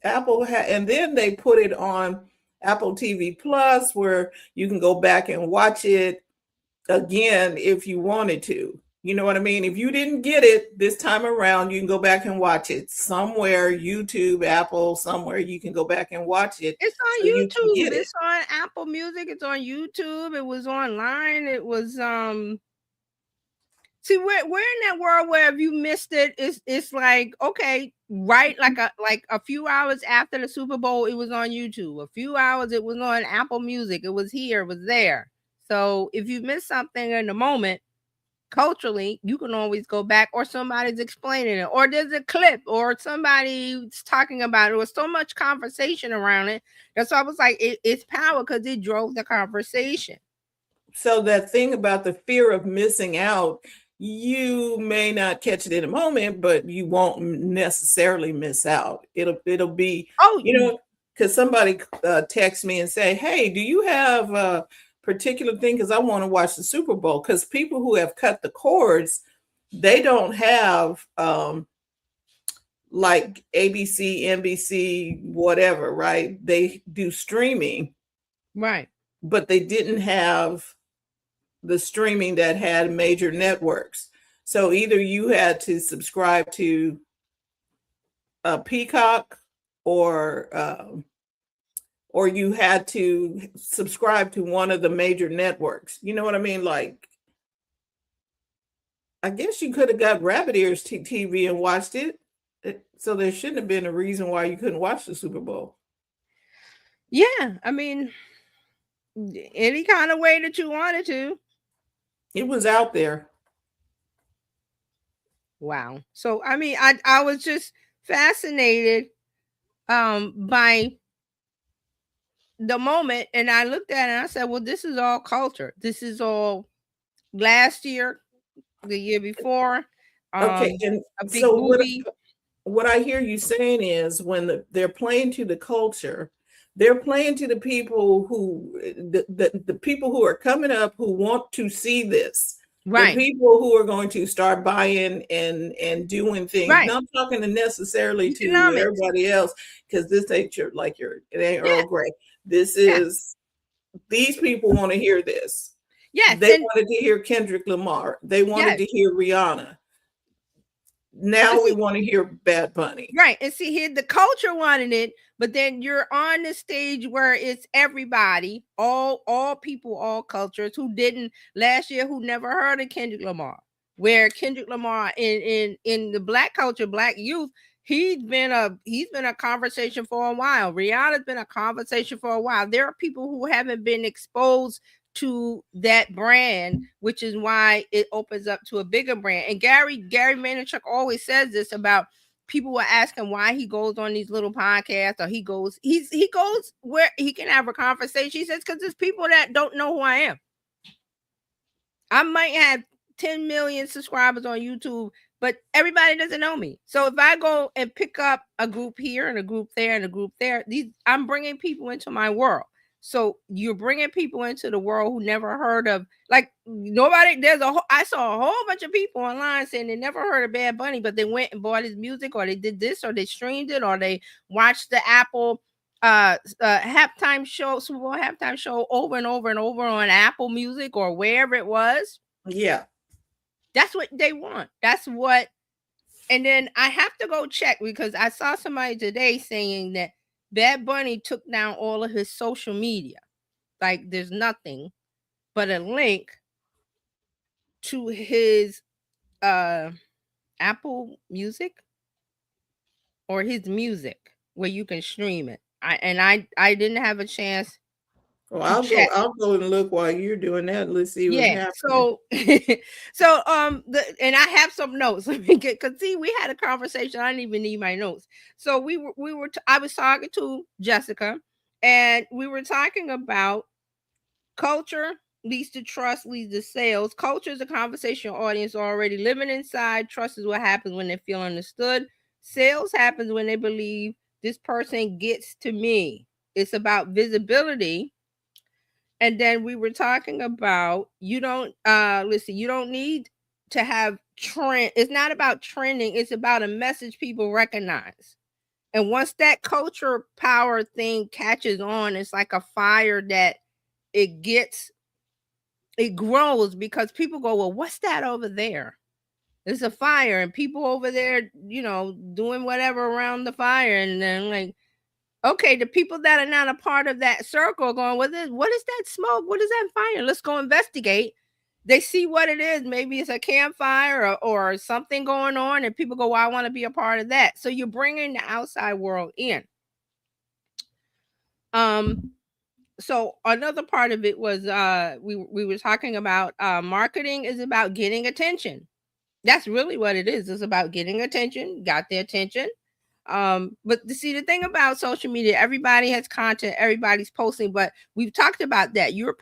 Apple and then they put it on Apple TV Plus, where you can go back and watch it again if you wanted to. You know what I mean? If you didn't get it this time around, you can go back and watch it somewhere. YouTube, Apple, somewhere you can go back and watch it. It's on YouTube. It's on Apple Music. It's on YouTube. It was online. It was See, we're in that world where if you missed it, it's like, okay, right, like a few hours after the Super Bowl, it was on YouTube. A few hours, it was on Apple Music. It was here, it was there. So if you miss something in the moment, culturally, you can always go back, or somebody's explaining it, or there's a clip, or somebody's talking about it. There was so much conversation around it. That's why I was like, it's power because it drove the conversation. So that thing about the fear of missing out, you may not catch it in a moment, but you won't necessarily miss out. It'll be, because somebody texts me and say, hey, do you have a particular thing? Because I want to watch the Super Bowl. Because people who have cut the cords, they don't have like ABC, NBC, whatever, right? They do streaming. Right. But they didn't have the streaming that had major networks. So either you had to subscribe to Peacock or you had to subscribe to one of the major networks. You know what I mean? Like, I guess you could have got Rabbit Ears TV and watched it. So there shouldn't have been a reason why you couldn't watch the Super Bowl. Yeah, I mean, any kind of way that you wanted to. It was out there. Wow. So I mean, I was just fascinated by the moment, and I looked at it and I said, well, this is all culture. This is all last year, the year before. Okay, and a big so movie. What I hear you saying is when they're playing to the culture, they're playing to the people who the people who are coming up who want to see this. Right. The people who are going to start buying and doing things. Right. Not talking necessarily to everybody else, because this ain't it ain't Earl Grey. This is these people want to hear this. Yes. They wanted to hear Kendrick Lamar. They wanted to hear Rihanna. Now we want to hear Bad Bunny. Right. And see here, the culture wanted it, but then you're on the stage where it's everybody, all people, all cultures who didn't last year, who never heard of Kendrick Lamar. Where Kendrick Lamar in the Black culture, Black youth, he's been a conversation for a while. Rihanna's been a conversation for a while. There are people who haven't been exposed to that brand, which is why it opens up to a bigger brand. And Gary Vaynerchuk always says this about people were asking why he goes on these little podcasts, or he goes where he can have a conversation. He says, because there's people that don't know who I am. I might have 10 million subscribers on YouTube, but everybody doesn't know me. So if I go and pick up a group here and a group there and a group there, I'm bringing people into my world. So you're bringing people into the world who never heard of, like, nobody. I saw a whole bunch of people online saying they never heard of Bad Bunny, but they went and bought his music, or they did this, or they streamed it, or they watched the Apple halftime show, Super Bowl halftime show over and over and over on Apple Music or wherever it was. Yeah. That's what they want. That's what. And then I have to go check, because I saw somebody today saying that Bad Bunny took down all of his social media. Like, there's nothing but a link to his Apple Music or his music where you can stream it. I didn't have a chance. Well, I'll go and look while you're doing that. Let's see what's happening. So and I have some notes. Let me get, because see, we had a conversation. I didn't even need my notes. So I was talking to Jessica, and we were talking about culture leads to trust, leads to sales. Culture is a conversational audience already living inside. Trust is what happens when they feel understood. Sales happens when they believe this person gets to me. It's about visibility. And then we were talking about, you don't need to have trend. It's not about trending. It's about a message people recognize. And once that culture power thing catches on, it's like a fire that it grows, because people go, well, what's that over there? It's a fire, and people over there, doing whatever around the fire. And then, like, okay, the people that are not a part of that circle going, what is that smoke? What is that fire? Let's go investigate. They see what it is. Maybe it's a campfire or something going on, and people go, well, I want to be a part of that. So you're bringing the outside world in. So another part of it was we were talking about marketing is about getting attention. That's really what it is. It's about getting attention. Got the attention. But see, the thing about social media, everybody has content, everybody's posting, but we've talked about that. You're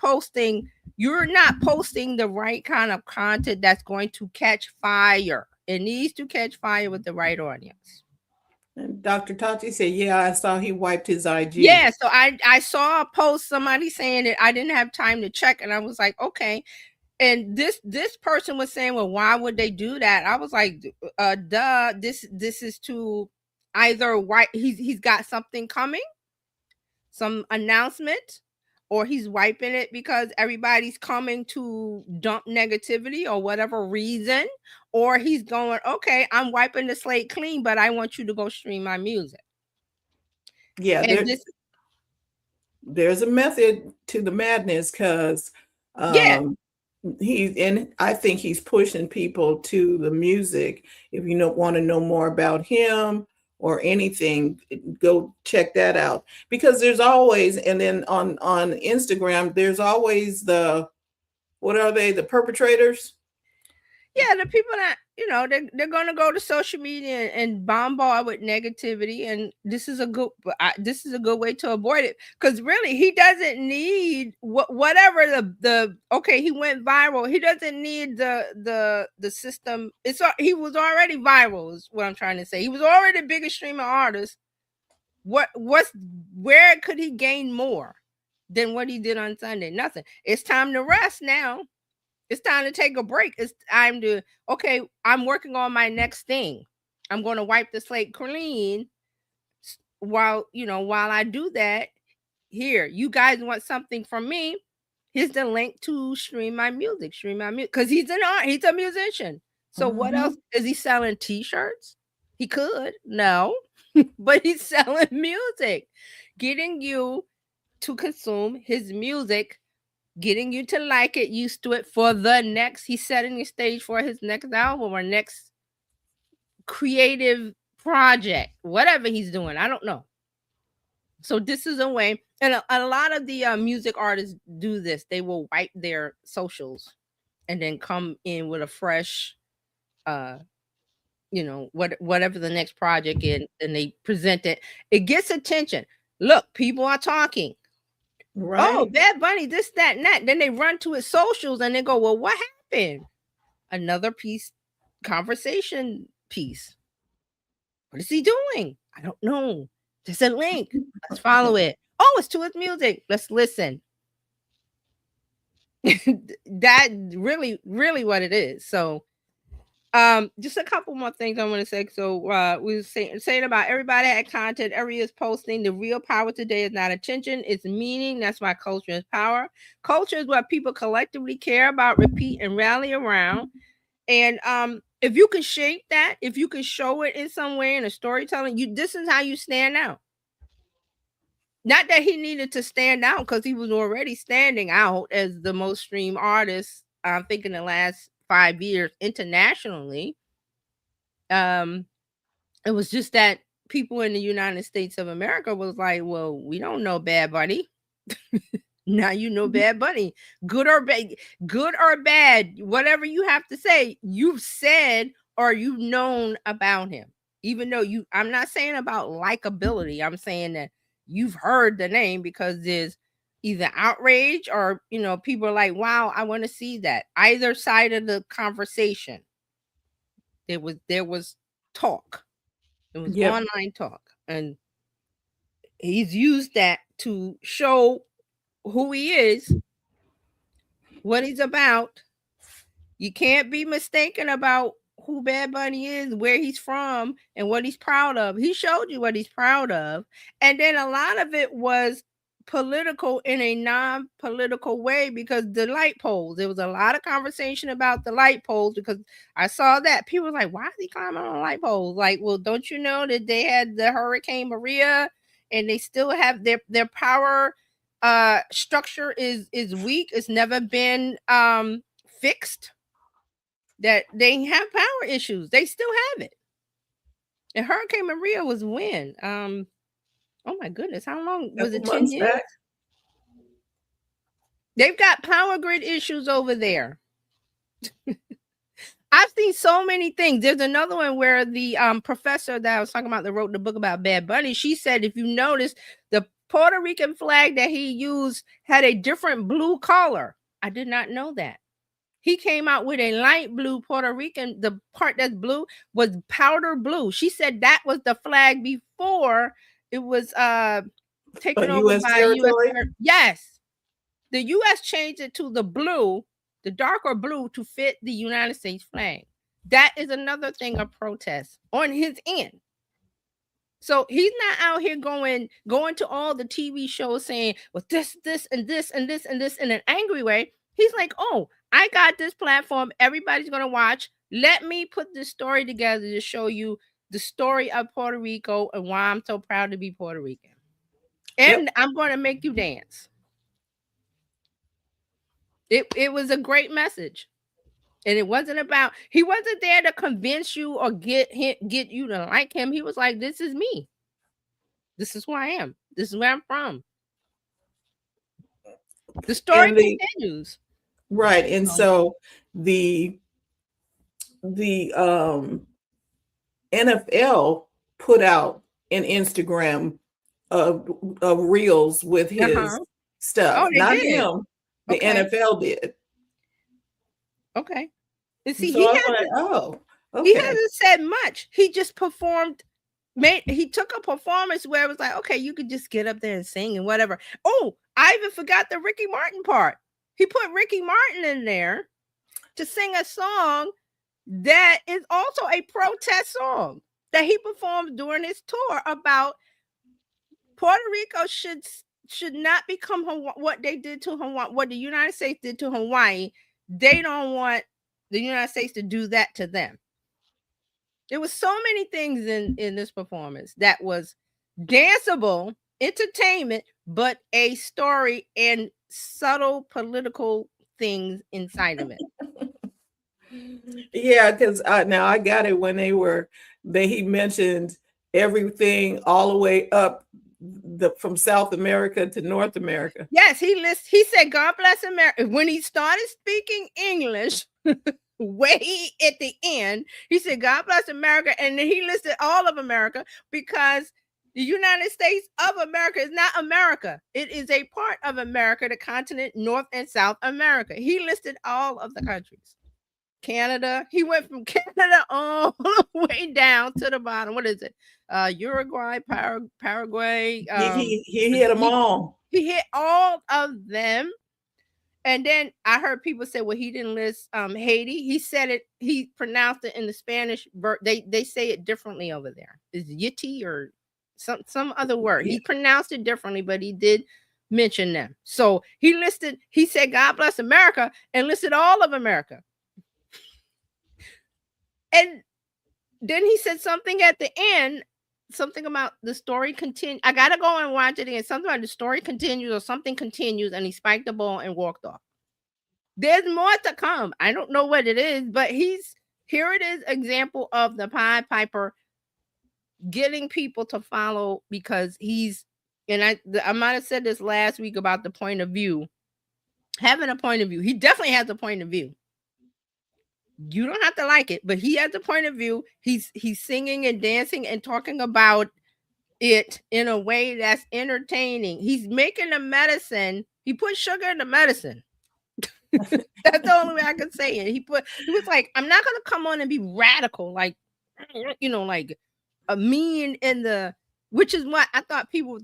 not posting the right kind of content that's going to catch fire. It needs to catch fire with the right audience. And Dr. Tati said, yeah, I saw he wiped his IG. Yeah, so I saw a post, somebody saying it. I didn't have time to check, and I was like, okay. And this person was saying, well, why would they do that? I was like, duh, this is to either he's got something coming, some announcement, or he's wiping it because everybody's coming to dump negativity or whatever reason, or he's going, okay, I'm wiping the slate clean, but I want you to go stream my music. Yeah, there's a method to the madness, because I think he's pushing people to the music. If you don't want to know more about him or anything, go check that out, because there's always, and then on Instagram, there's always the perpetrators. Yeah, the people that, they're going to go to social media and bombard with negativity, and this is a good way to avoid it, because really he doesn't need whatever okay, he went viral. He doesn't need the system. He was already viral, is what I'm trying to say. He was already the biggest streaming artist. Where could he gain more than what he did on Sunday? Nothing. It's time to rest now. It's time to take a break. It's time to, okay, I'm working on my next thing. I'm going to wipe the slate clean while I do that. Here, you guys want something from me? Here's the link to stream my music. Because he's a musician. So what else? Is he selling t-shirts? He could. No. But he's selling music. Getting you to consume his music, getting you to like it, used to it for the next. He's setting the stage for his next album or next creative project, whatever he's doing. I don't know. So this is a way, and a lot of the music artists do this. They will wipe their socials and then come in with a fresh, whatever the next project is, and they present it. It gets attention. Look, people are talking. Right. Oh, Bad Bunny, this, that, and that. Then they run to his socials and they go, well, what happened? Another conversation piece. What is he doing? I don't know. There's a link. Let's follow it. Oh, it's to his music. Let's listen. That really what it is. So just a couple more things I want to say. So we were saying about everybody had content, everybody is posting. The real power today is not attention, it's meaning. That's why culture is power. Culture is what people collectively care about, repeat, and rally around. And if you can shape that, if you can show it in some way in a storytelling, this is how you stand out. Not that he needed to stand out, because he was already standing out as the most streamed artist, I think, in the last 5 years internationally. It was just that people in the United States of America was like, well, we don't know Bad Bunny. Now you know Bad Bunny. Good or bad, whatever you have to say, you've said or you've known about him. Even though I'm not saying about likability, I'm saying that you've heard the name, because there's either outrage or, people are like, wow, I want to see that. Either side of the conversation, there was talk. It was online talk, and he's used that to show who he is, what he's about. You can't be mistaken about who Bad Bunny is, where he's from, and what he's proud of. He showed you what he's proud of. And then a lot of it was political in a non-political way, because the light poles, there was a lot of conversation about the light poles, because I saw that people were like, why is he climbing on light poles? Like, well, don't you know that they had the Hurricane Maria, and they still have their power structure is weak. It's never been fixed. That they have power issues. They still have it. And Hurricane Maria was when? Oh my goodness, how long was it? 10 years? Back. They've got power grid issues over there. I've seen so many things. There's another one where the professor that I was talking about that wrote the book about Bad Bunny, she said, if you notice, the Puerto Rican flag that he used had a different blue color. I did not know that. He came out with a light blue Puerto Rican. The part that's blue was powder blue. She said that was the flag before it was taken over US by territory? US. Yes. The US changed it to the blue, the darker blue, to fit the United States flag. That is another thing of protest on his end. So he's not out here going to all the TV shows saying, well, this, and this, and this, and this in an angry way. He's like, oh, I got this platform. Everybody's going to watch. Let me put this story together to show you the story of Puerto Rico and why I'm so proud to be Puerto Rican. And I'm going to make you dance. It was a great message. And it wasn't about, he wasn't there to convince you or get you to like him. He was like, this is me. This is who I am. This is where I'm from. The story continues. Right. And so the NFL put out an Instagram of reels with his stuff. Not him. The NFL did. Okay. And see, so he hasn't said much. He just performed. He took a performance where it was like, okay, you could just get up there and sing and whatever. Oh, I even forgot the Ricky Martin part. He put Ricky Martin in there to sing a song that is also a protest song that he performed during his tour about Puerto Rico should not become what they did to Hawaii, what the United States did to Hawaii. They don't want the United States to do that to them. There was so many things in this performance that was danceable, entertainment, but a story and subtle political things inside of it. Yeah, because now I got it when he mentioned everything all the way up from South America to North America. Yes, he said, God bless America. When he started speaking English, way at the end, he said, God bless America. And then he listed all of America, because the United States of America is not America. It is a part of America, the continent, North and South America. He listed all of the countries. Canada. He went from Canada all the way down to the bottom. What is it? Uruguay, Paraguay. He hit them all. He hit all of them. And then I heard people say, well, he didn't list Haiti. He said it, he pronounced it in the Spanish. They say it differently over there. Is Yiti or some other word. He pronounced it differently, but he did mention them. So he said, God bless America, and listed all of America. And then he said something at the end, something about the story continue. I gotta go and watch it again. Something about the story continues or something continues, and he spiked the ball and walked off. There's more to come. I don't know what it is, but here it is, example of the Pied Piper getting people to follow because I might have said this last week about the point of view. Having a point of view. He definitely has a point of view. You don't have to like it, but he has a point of view. He's singing and dancing and talking about it in a way that's entertaining. He's making the medicine. He put sugar in the medicine. That's the only way I could say it. He was like, I'm not gonna come on and be radical, like, like a mean in the, which is what I thought people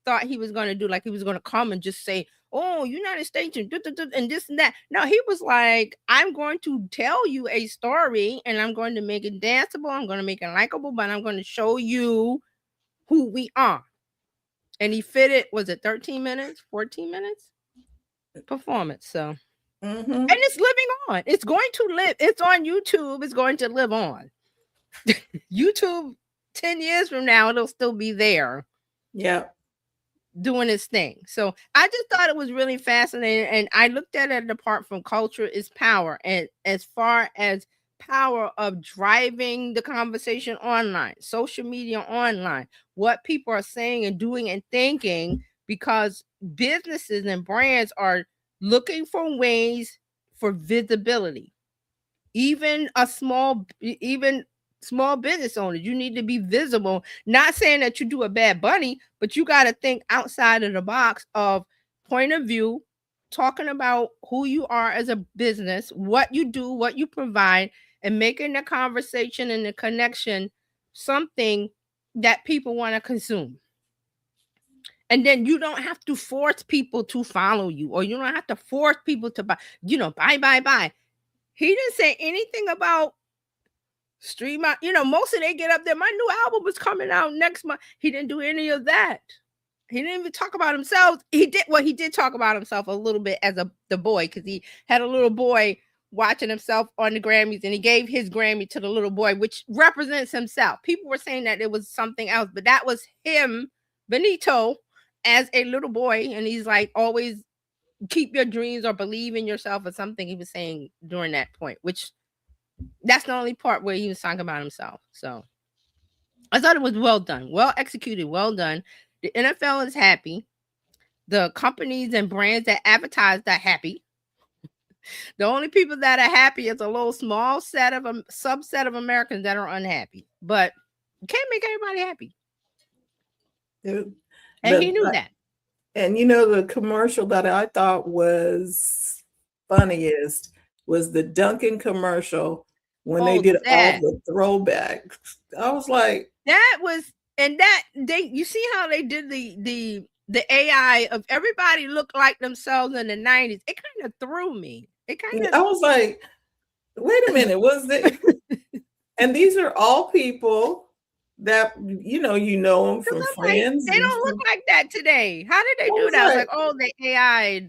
thought he was gonna do, like he was gonna come and just say, oh, United States and this and that. No, he was like, I'm going to tell you a story and I'm going to make it danceable, I'm going to make it likable, but I'm going to show you who we are. And he fitted, was it 13 minutes, 14 minutes performance? So and it's living on. It's going to live. It's on YouTube. It's going to live on. YouTube 10 years from now, it'll still be there. Yeah. Doing its thing. So I just thought it was really fascinating. And I looked at it apart from culture is power. And as far as power of driving the conversation online, social media online, what people are saying and doing and thinking, because businesses and brands are looking for ways for visibility. Even small business owners, you need to be visible. Not saying that you do a Bad Bunny, but you got to think outside of the box of point of view, talking about who you are as a business, what you do, what you provide, and making the conversation and the connection something that people want to consume. And then you don't have to force people to follow you, or you don't have to force people to buy, buy. He didn't say anything about stream out. Most of they get up there. My new album was coming out next month. He didn't do any of that. He didn't even talk about himself. He did talk about himself a little bit as the boy, because he had a little boy watching himself on the Grammys, and he gave his Grammy to the little boy, which represents himself. People were saying that it was something else, but that was him, Benito, as a little boy. And he's like, always keep your dreams or believe in yourself, or something he was saying during that point, which that's the only part where he was talking about himself. So I thought it was well done, well executed, well done. The NFL is happy. The companies and brands that advertise are happy. The only people that are happy is a little small subset of Americans that are unhappy. But you can't make everybody happy. And he knew that. And the commercial that I thought was funniest was the Dunkin' commercial when they did all the throwbacks. I was like, that was, and that you see how they did the AI of everybody looked like themselves in the 90s. It kind of threw me. I was like, wait a minute, was it? And these are all people that you know them from friends. They don't look like that today. How did they do that? I was like, oh, they AI.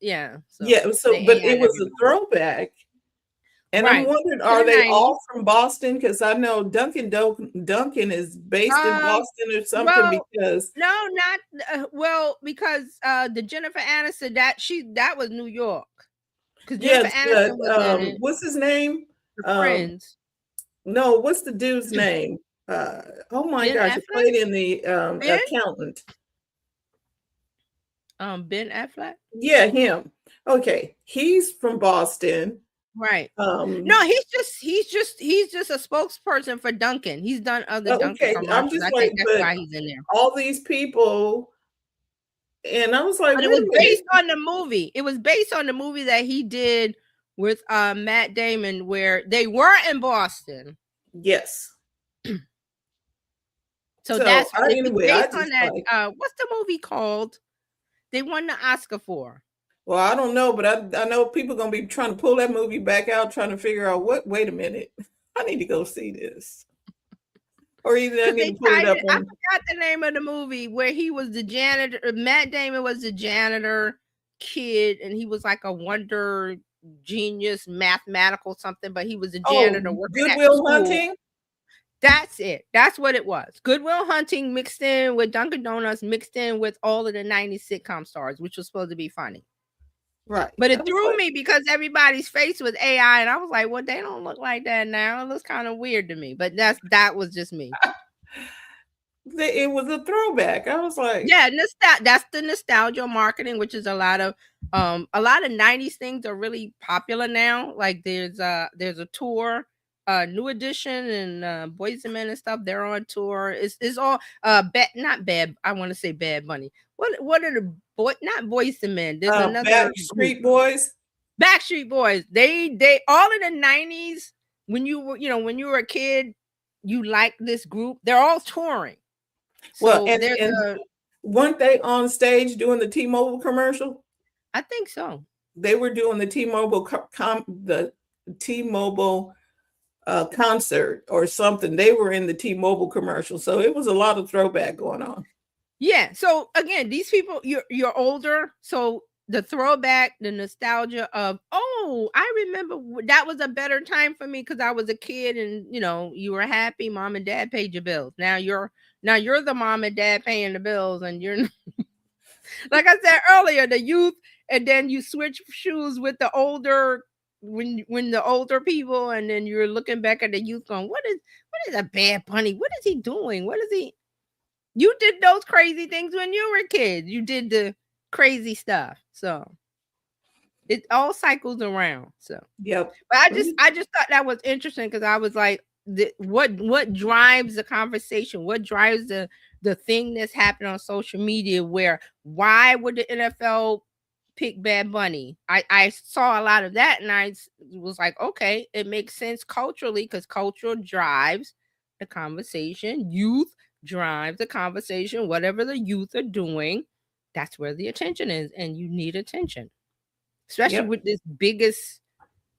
Yeah. So but it was a throwback. And I'm wondering, are they all from Boston? Because I know Dunkin' is based in Boston or something. Because because the Jennifer Aniston that was New York. Because Jennifer Aniston was in it. What's his name? Friends. No, what's the dude's name? Oh my gosh, he played in the Accountant. Ben Affleck? Yeah, him. Okay, he's from Boston. Right. No, he's just a spokesperson for Dunkin'. He's done other Dunkin' commercials. I'm just think that's why he's in there. All these people, and I was like, but it was based on the movie. It was based on the movie that he did with Matt Damon, where they were in Boston. Yes. So that's anyway, based on that. What's the movie called? They won the Oscar for. Well, I don't know, but I know people are gonna be trying to pull that movie back out, trying to figure out wait a minute, I need to go see this. Or either I need to pull it up I forgot the name of the movie where he was the janitor. Matt Damon was the janitor kid, and he was like a wonder genius, mathematical something, but he was a janitor working at Goodwill Hunting. That's it. That's what it was. Goodwill Hunting mixed in with Dunkin' Donuts, mixed in with all of the 90s sitcom stars, which was supposed to be funny. Right. But it threw me because everybody's face was AI, and I was like, well, they don't look like that now. It looks kind of weird to me. But that was just me. It was a throwback. I was like, yeah, that's the nostalgia marketing, which is a lot of 90s things are really popular now. Like there's a tour, New Edition and Boys and Men and stuff. They're on tour. It's all not bad. I want to say Bad Bunny. What are the not Boys and Men? There's another Backstreet Boys. Backstreet Boys. They all in the 90s. When you were a kid, you liked this group. They're all touring. So and weren't they on stage doing the T-Mobile commercial? I think so. They were doing the T-Mobile concert or something. They were in the T-Mobile commercial, so it was a lot of throwback going on. Yeah. So again, these people, you're older, so the throwback, the nostalgia of, oh, I remember that was a better time for me because I was a kid and you were happy. Mom and dad paid your bills. Now you're the mom and dad paying the bills, and you're like I said earlier, the youth, and then you switch shoes with the older when the older people, and then you're looking back at the youth going, what is a Bad Bunny? What is he doing? What is he? You did those crazy things when you were kids. You did the crazy stuff. So it all cycles around. So yep. But I just thought that was interesting because I was like, what drives the conversation? What drives the thing that's happening on social media? Why would the NFL pick Bad Bunny? I saw a lot of that, and I was like, okay, it makes sense culturally because culture drives the conversation. Youth drives the conversation. Whatever the youth are doing, that's where the attention is, and you need attention, especially with this biggest.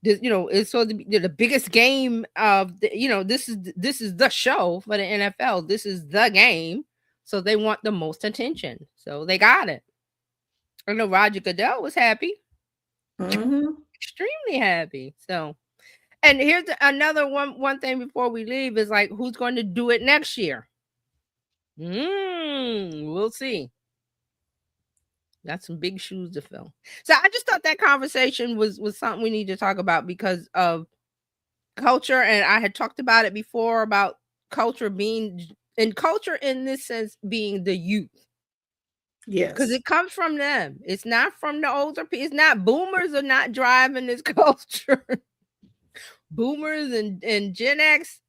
It's supposed to be the biggest game of the. This is the show for the NFL. This is the game, so they want the most attention. So they got it. I know Roger Goodell was happy, extremely happy. So, and here's another one thing before we leave is like, who's going to do it next year? We'll see. That's some big shoes to fill. So I just thought that conversation was something we need to talk about because of culture. And I had talked about it before about culture in this sense being the youth. Yes. Because it comes from them. It's not from the older people. It's not boomers are not driving this culture. Boomers and Gen X.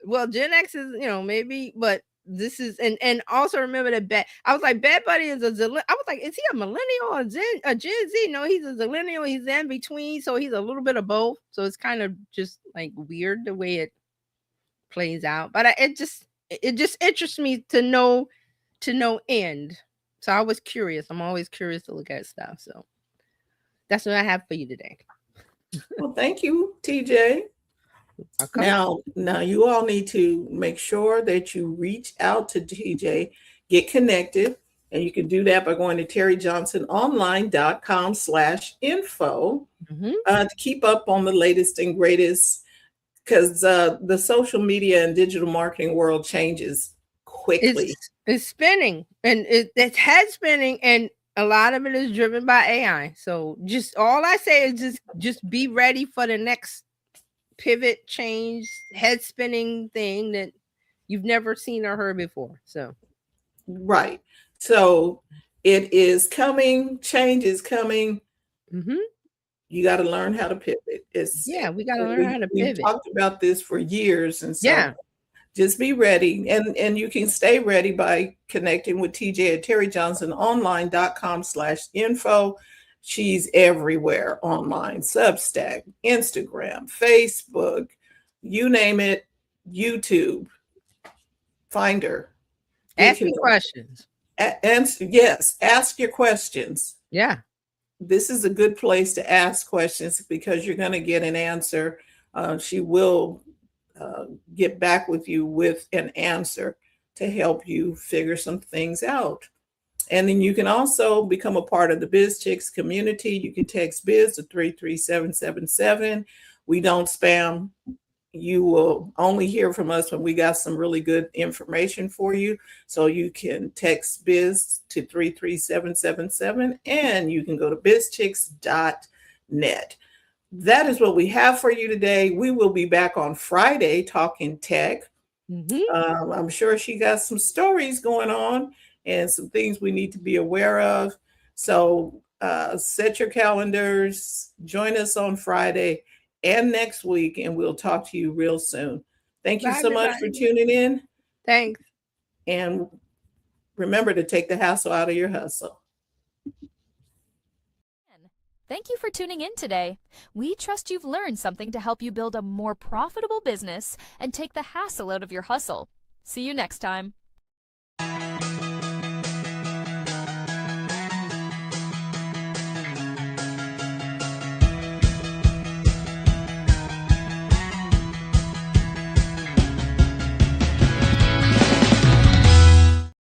Well, Gen X is, maybe, but this is and also remember that I was like, Bad Bunny is I was like, is he a millennial or a Gen Z? No, he's a zillennial. He's in between, so he's a little bit of both. So it's kind of just like weird the way it plays out. But it just interests me to no end. So I was curious. I'm always curious to look at stuff. So that's what I have for you today. Well, thank you, TJ. Okay. Now you all need to make sure that you reach out to TJ, get connected, and you can do that by going to terryjohnsononline.com/info to keep up on the latest and greatest, because the social media and digital marketing world changes quickly. It's spinning, and it's head spinning, and a lot of it is driven by AI. So just all I say is just be ready for the next pivot, change, head spinning thing that you've never seen or heard before. So right. So it is coming, change is coming. You got to learn how to pivot. We got to learn how to pivot. We've talked about this for years, and so just be ready, and you can stay ready by connecting with TJ at terryjohnsononline.com/info. She's everywhere online, Substack, Instagram, Facebook, you name it, YouTube. Find her. Asking questions. Yes, ask your questions. Yeah. This is a good place to ask questions because you're going to get an answer. She will get back with you with an answer to help you figure some things out. And then you can also become a part of the Bizchicks community. You can text Biz to 33777. We don't spam. You will only hear from us when we got some really good information for you. So you can text Biz to 33777 and you can go to bizchicks.net. That is what we have for you today. We will be back on Friday talking tech. I'm sure she got some stories going on and some things we need to be aware of. So set your calendars, join us on Friday and next week, and we'll talk to you real soon. Thank you so much for tuning in. Thanks. And remember to take the hassle out of your hustle. Thank you for tuning in today. We trust you've learned something to help you build a more profitable business and take the hassle out of your hustle. See you next time.